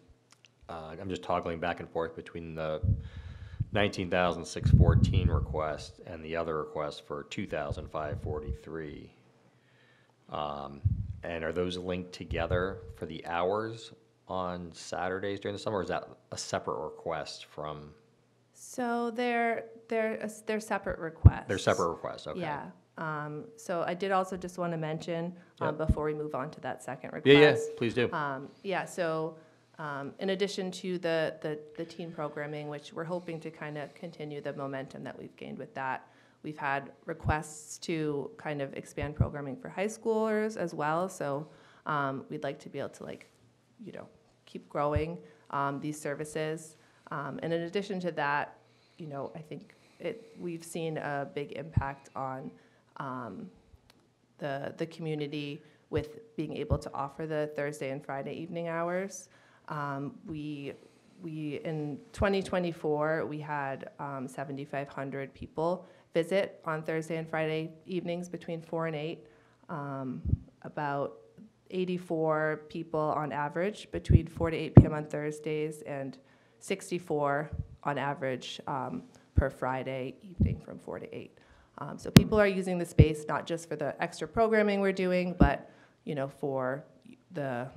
just toggling back and forth between the 19,614 request and the other request for 2,543. And are those linked together for the hours on Saturdays during the summer, or is that a separate request from? So they're separate requests. They're separate requests, okay. Yeah. So I did also just want to mention, Yep. before we move on to that second request. Yeah, please do. So in addition to the teen programming, which we're hoping to kind of continue the momentum that we've gained with that, we've had requests to kind of expand programming for high schoolers as well. So we'd like to be able to keep growing these services. And in addition to that, I think we've seen a big impact on the community with being able to offer the Thursday and Friday evening hours. We in 2024, we had 7,500 people visit on Thursday and Friday evenings between 4 and 8. About 84 people on average between 4 to 8 p.m. on Thursdays, and 64 on average per Friday evening from 4 to 8. So people are using the space not just for the extra programming we're doing, but for the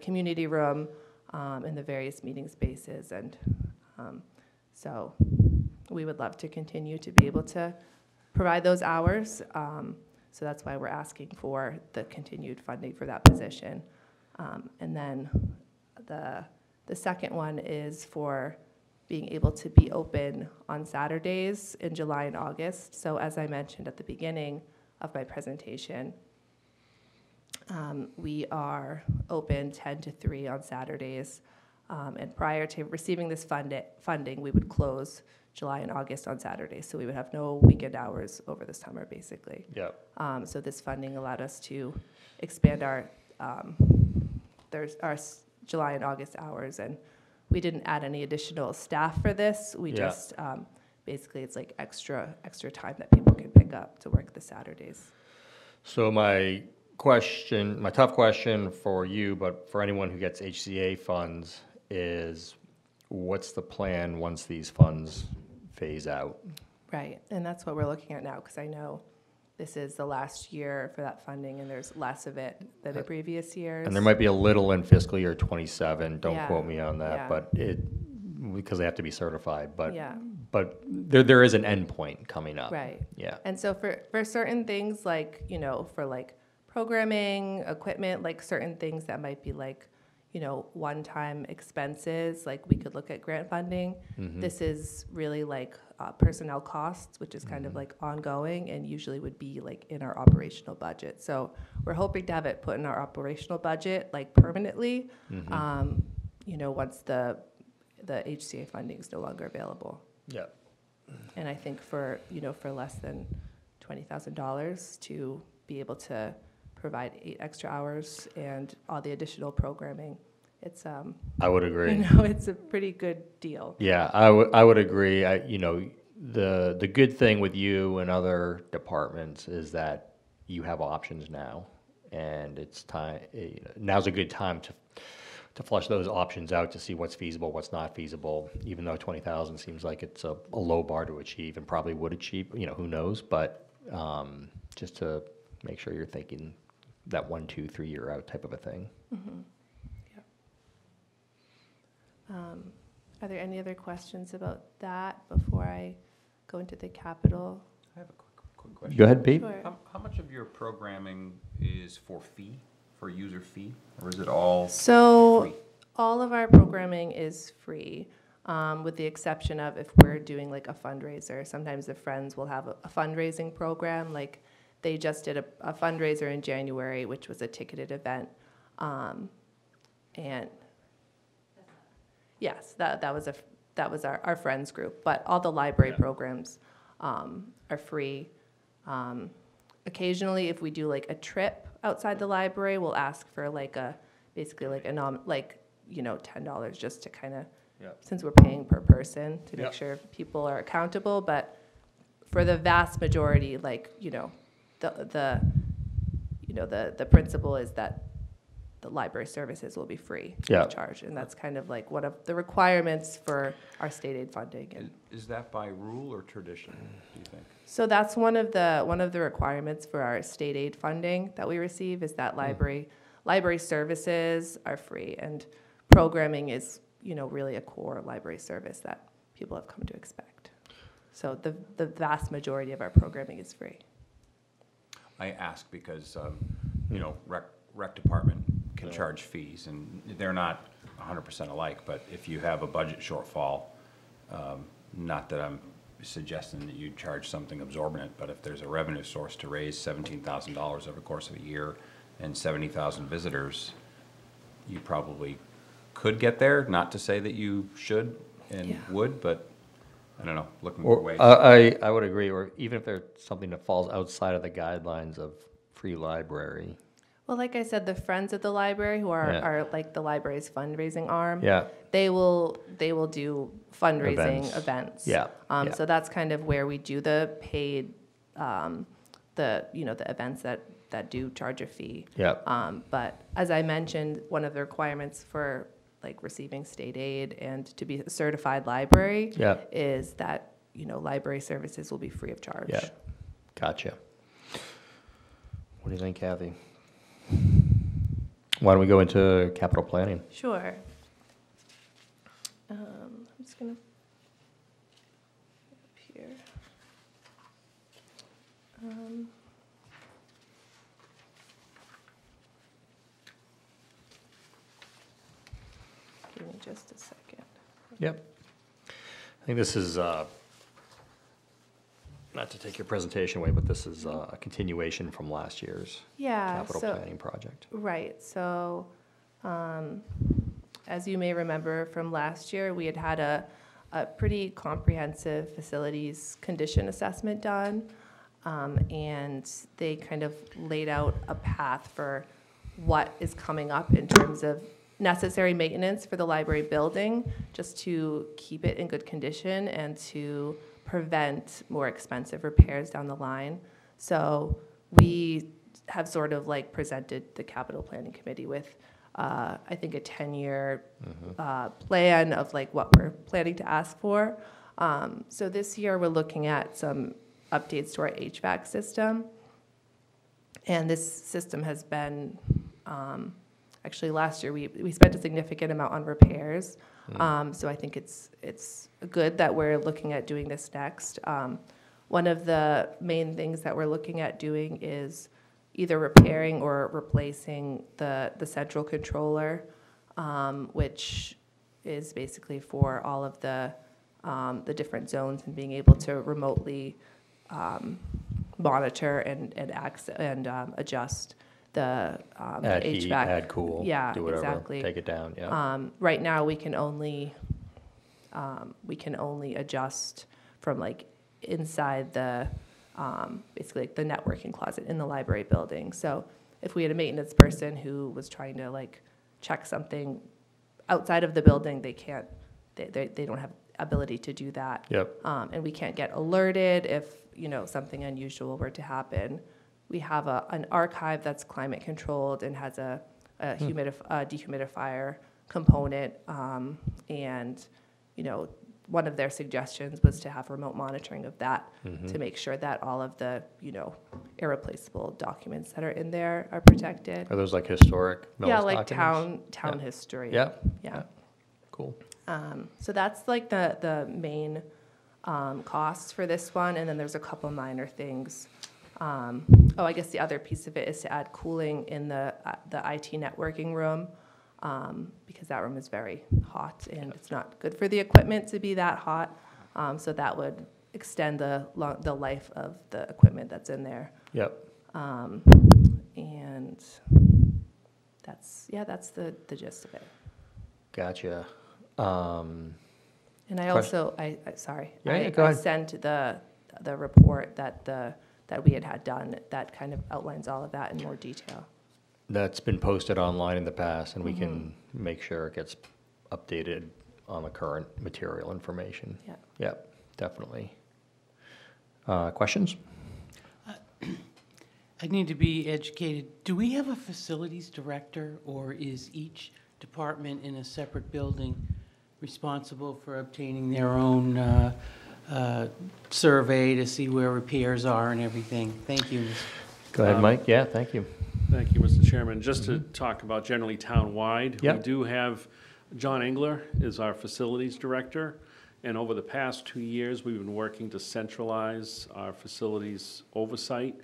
community room and the various meeting spaces. And so we would love to continue to be able to provide those hours. So that's why we're asking for the continued funding for that position. And then the second one is for being able to be open on Saturdays in July and August. So as I mentioned at the beginning of my presentation, we are open 10 to 3 on Saturdays. And prior to receiving this funding, we would close July and August on Saturdays. So we would have no weekend hours over the summer, basically. Yep. So this funding allowed us to expand our July and August hours, and we didn't add any additional staff for this. We just basically it's like extra time that people can pick up to work the Saturdays. So my tough question for you, but for anyone who gets HCA funds, is what's the plan once these funds phase out? Right, and that's what we're looking at now, because I know this is the last year for that funding, and there's less of it than the previous years. And there might be a little in fiscal year 27, don't Yeah. quote me on that, Yeah. but because they have to be certified, but Yeah. but there is an end point coming up. Right. Yeah. And so for certain things like, for like programming, equipment, like certain things that might be like, one-time expenses, like we could look at grant funding. Mhm. This is really like personnel costs, which is kind of like ongoing and usually would be like in our operational budget. So we're hoping to have it put in our operational budget like permanently, once the HCA funding is no longer available. Yeah. And I think for less than $20,000 to be able to provide 8 extra hours and all the additional programming, it's, I would agree. you know, it's a pretty good deal. Yeah, I would agree. You know, the good thing with you and other departments is that you have options now, and it's time. Now's a good time to flush those options out to see what's feasible, what's not feasible. Even though 20,000 seems like it's a low bar to achieve, and probably would achieve. You know, who knows? But just to make sure you're thinking that 1, 2, 3 year out type of a thing. Mm-hmm. Are there any other questions about that before I go into the capital? I have a quick question. Go ahead, Pete. Sure. How much of your programming is for user fee, or is it all So free? all of our programming is free, with the exception of if we're doing like a fundraiser. Sometimes the Friends will have a fundraising program. Like they just did a fundraiser in January, which was a ticketed event. And yes, that was our Friends group. But all the library programs are free. Occasionally, if we do like a trip outside the library, we'll ask for like basically like $10 just to kind of, since we're paying per person to make sure people are accountable. But for the vast majority, like, the principle is that the library services will be free of charge, and that's kind of like one of the requirements for our state aid funding. And Is that by rule or tradition, do you think? so that's one of the requirements for our state aid funding that we receive is that library services are free, and programming is, really a core library service that people have come to expect. So the vast majority of our programming is free. I ask because, rec department can charge fees, and they're not 100% alike, but if you have a budget shortfall, not that I'm suggesting that you charge something exorbitant, but if there's a revenue source to raise $17,000 over the course of a year and 70,000 visitors, you probably could get there. Not to say that you should and would, but I don't know, looking for ways. I would agree, or even if there's something that falls outside of the guidelines of free library. Well, like I said, the Friends of the Library, who are like the library's fundraising arm, Yeah. they will do fundraising events. Yeah. So that's kind of where we do the paid, the events that do charge a fee. Yeah. But as I mentioned, one of the requirements for like receiving state aid and to be a certified library is that library services will be free of charge. Yeah. Gotcha. What do you think, Kathy? Why don't we go into capital planning? Sure. I'm just gonna up here. Give me just a second. Yep. I think this is, not to take your presentation away, but this is a continuation from last year's capital planning project. Right. So, as you may remember from last year, we had a pretty comprehensive facilities condition assessment done, and they kind of laid out a path for what is coming up in terms of necessary maintenance for the library building, just to keep it in good condition and to prevent more expensive repairs down the line. So we have sort of like presented the capital planning committee with, I think, a 10-year plan of like what we're planning to ask for. So this year we're looking at some updates to our HVAC system. And this system has been, actually last year we spent a significant amount on repairs. So I think it's good that we're looking at doing this next. One of the main things that we're looking at doing is either repairing or replacing the central controller, which is basically for all of the different zones and being able to remotely monitor and adjust the Add HVAC. heat, add cool, Yeah, do whatever, exactly. take it down, yeah. Right now, we can only adjust from like inside the basically like the networking closet in the library building. So if we had a maintenance person who was trying to like check something outside of the building, they can't, they don't have ability to do that. Yep. And we can't get alerted if, something unusual were to happen. We have an archive that's climate controlled and has a dehumidifier component. And, one of their suggestions was to have remote monitoring of that to make sure that all of the, irreplaceable documents that are in there are protected. Are those like historic Millis Yeah, like documents? town history. Yeah. Yeah. Cool. So that's like the main costs for this one, and then there's a couple minor things. I guess the other piece of it is to add cooling in the IT networking room, because that room is very hot and it's not good for the equipment to be that hot. So that would extend the life of the equipment that's in there. Yep. And that's the gist of it. Gotcha. And I also, sorry, Yeah, go I ahead. sent the report that we had done that kind of outlines all of that in more detail. That's been posted online in the past, and we can make sure it gets updated on the current material information. Yeah. Yep, definitely. Questions? I need to be educated. Do we have a facilities director, or is each department in a separate building responsible for obtaining their own survey to see where repairs are and everything? Thank you, Ms. Go ahead, Mike. Yeah, thank you. Thank you, Mr. Chairman. Just to talk about generally town-wide, we Yep. do have, John Engler is our facilities director, and over the past 2 years, we've been working to centralize our facilities oversight.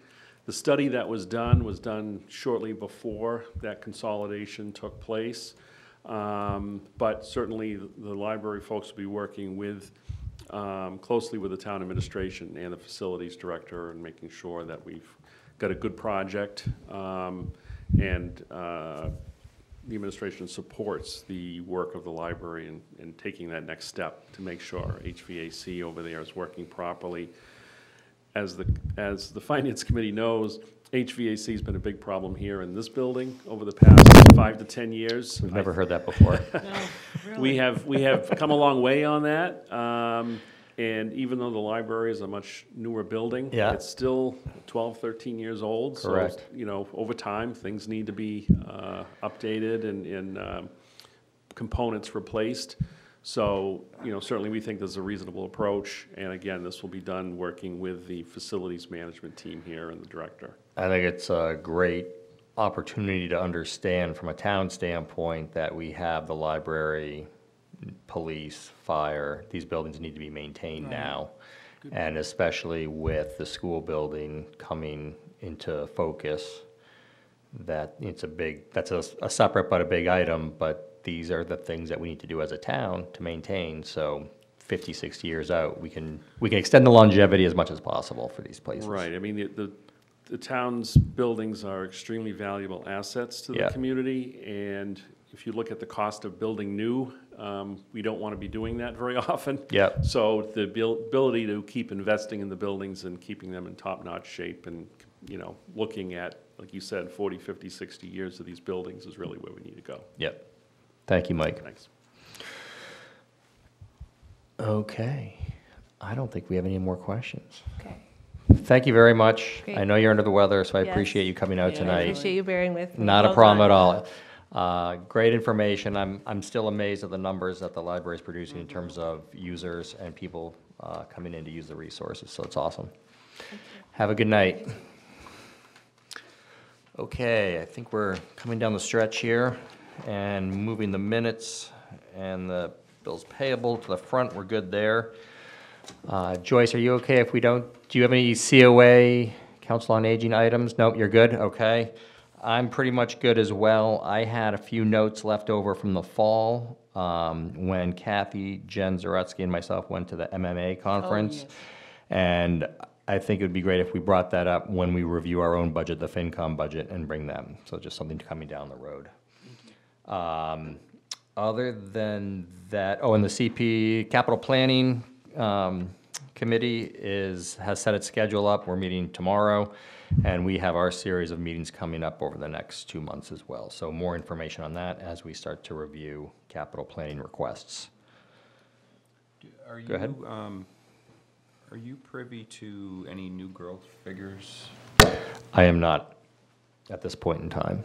The study that was done shortly before that consolidation took place. But certainly, the library folks will be working with, closely with the town administration and the facilities director, and making sure that we've got a good project, and the administration supports the work of the library in taking that next step to make sure HVAC over there is working properly. As the Finance Committee knows, HVAC's been a big problem here in this building over the past 5 to 10 years. We've never heard that before. We have come a long way on that, and even though the library is a much newer building, Yeah. it's still 12, 13 years old. Correct. So, over time, things need to be updated and components replaced. So, certainly we think there's a reasonable approach, and again, this will be done working with the facilities management team here and the director. I think it's a great opportunity to understand from a town standpoint that we have the library, police, fire, these buildings need to be maintained now. And especially with the school building coming into focus, that that's a separate but a big item, but these are the things that we need to do as a town to maintain. So 50, 60 years out, we can extend the longevity as much as possible for these places. Right, I mean, the town's buildings are extremely valuable assets to the Yeah. community, and if you look at the cost of building new, we don't want to be doing that very often. Yep. So the ability to keep investing in the buildings and keeping them in top-notch shape and, looking at, like you said, 40, 50, 60 years of these buildings is really where we need to go. Yep. Thank you, Mike. Thanks. Okay. I don't think we have any more questions. Okay. Thank you very much. Great. I know you're under the weather, so I Yes. appreciate you coming out Yeah, I tonight. appreciate you bearing with me. Not a Well problem done. at all. Great information. I'm still amazed at the numbers that the library is producing in terms of users and people coming in to use the resources, so it's awesome. Have a good night. Okay, I think we're coming down the stretch here and moving the minutes and the bills payable to the front. We're good there. Joyce, are you okay if we don't, do you have any COA, Council on Aging items? Nope, you're good? Okay. I'm pretty much good as well. I had a few notes left over from the fall when Kathy, Jen Zaretsky, and myself went to the MMA conference. yes. And I think it would be great if we brought that up when we review our own budget, the FinCom budget, and bring them. So just something coming down the road. Other than that, and the CP Capital Planning Committee has set its schedule up. We're meeting tomorrow, And we have our series of meetings coming up over the next 2 months as well. So more information on that as we start to review capital planning requests. Are Go ahead. Are you privy to any new growth figures? I am not at this point in time.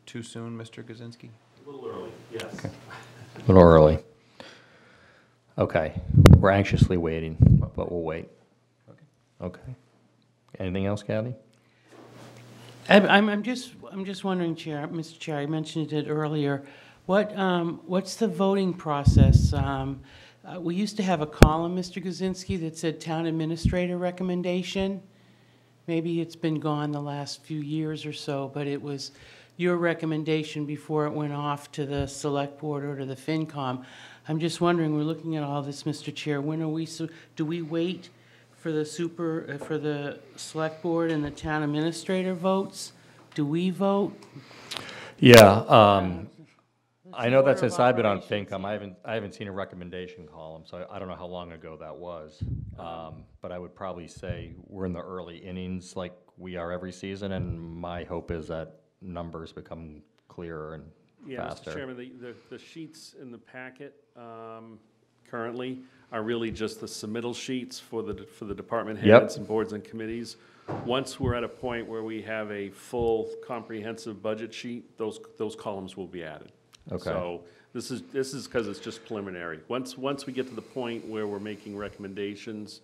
Too soon, Mr. Kaczynski? A little early, yes. A little early. Okay, we're anxiously waiting, but we'll wait. Okay. Anything else, Kathy? I'm just wondering, Chair, Mr. Chair, I mentioned it earlier. What's the voting process? We used to have a column, Mr. Kaczynski, that said Town Administrator recommendation. Maybe it's been gone the last few years or so, but it was your recommendation before it went off to the Select Board or to the FinCom. I'm just wondering, we're looking at all this, Mr. Chair, when are we, do we wait for the for the Select Board and the Town Administrator votes? Do we vote? Yeah, I know that since I've been on FinCom, I haven't seen a recommendation column, so I don't know how long ago that was. But I would probably say we're in the early innings like we are every season, and my hope is that numbers become clearer and faster. Mr. Chairman, the sheets in the packet currently are really just the submittal sheets for the department Yep. heads and boards and committees. Once we're at a point where we have a full comprehensive budget sheet, those columns will be added. Okay. So this is because it's just preliminary. Once we get to the point where we're making recommendations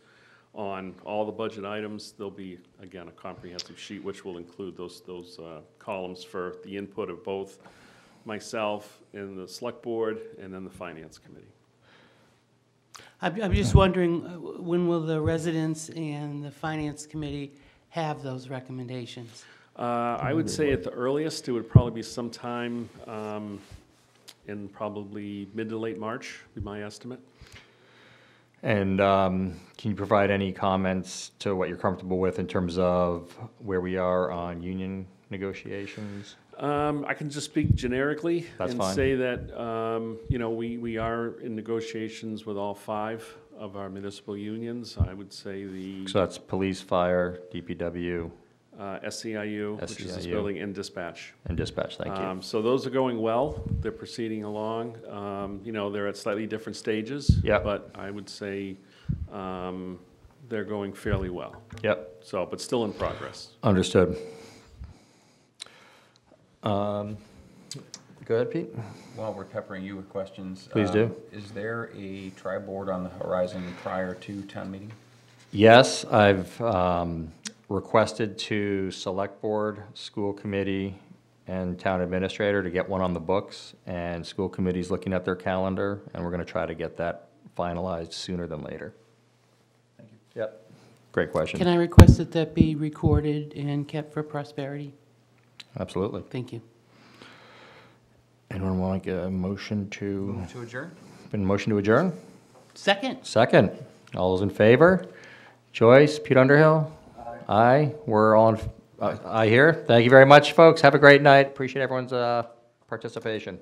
on all the budget items, there'll be, again, a comprehensive sheet which will include those columns for the input of both myself and the Select Board and then the Finance Committee. I'm just wondering, when will the residents and the Finance Committee have those recommendations? I would say at the earliest, it would probably be sometime in probably mid to late March, be my estimate. And can you provide any comments to what you're comfortable with in terms of where we are on union negotiations? I can just speak generically That's and fine. say that, we are in negotiations with all 5 of our municipal unions. I would say So that's police, fire, DPW, SEIU, which is this SEIU. building, and dispatch. and dispatch, thank you. So those are going well. They're proceeding along. They're at slightly different stages. Yep. But I would say they're going fairly well. Yep, So, but still in progress. understood. Go ahead, Pete. While we're peppering you with questions. Please do. Is there a tri-board on the horizon prior to town meeting? Yes, I've requested to Select Board, School Committee, and Town Administrator to get one on the books, and School Committee's looking at their calendar, and we're going to try to get that finalized sooner than later. Thank you. Yep, great question. Can I request that that be recorded and kept for prosperity? Absolutely. Thank you. Anyone want a motion to, Move to adjourn? been motion to adjourn? Second. Second. All those in favor? Joyce, Pete Underhill? Aye. We're all, aye here. Thank you very much, folks. Have a great night. Appreciate everyone's participation.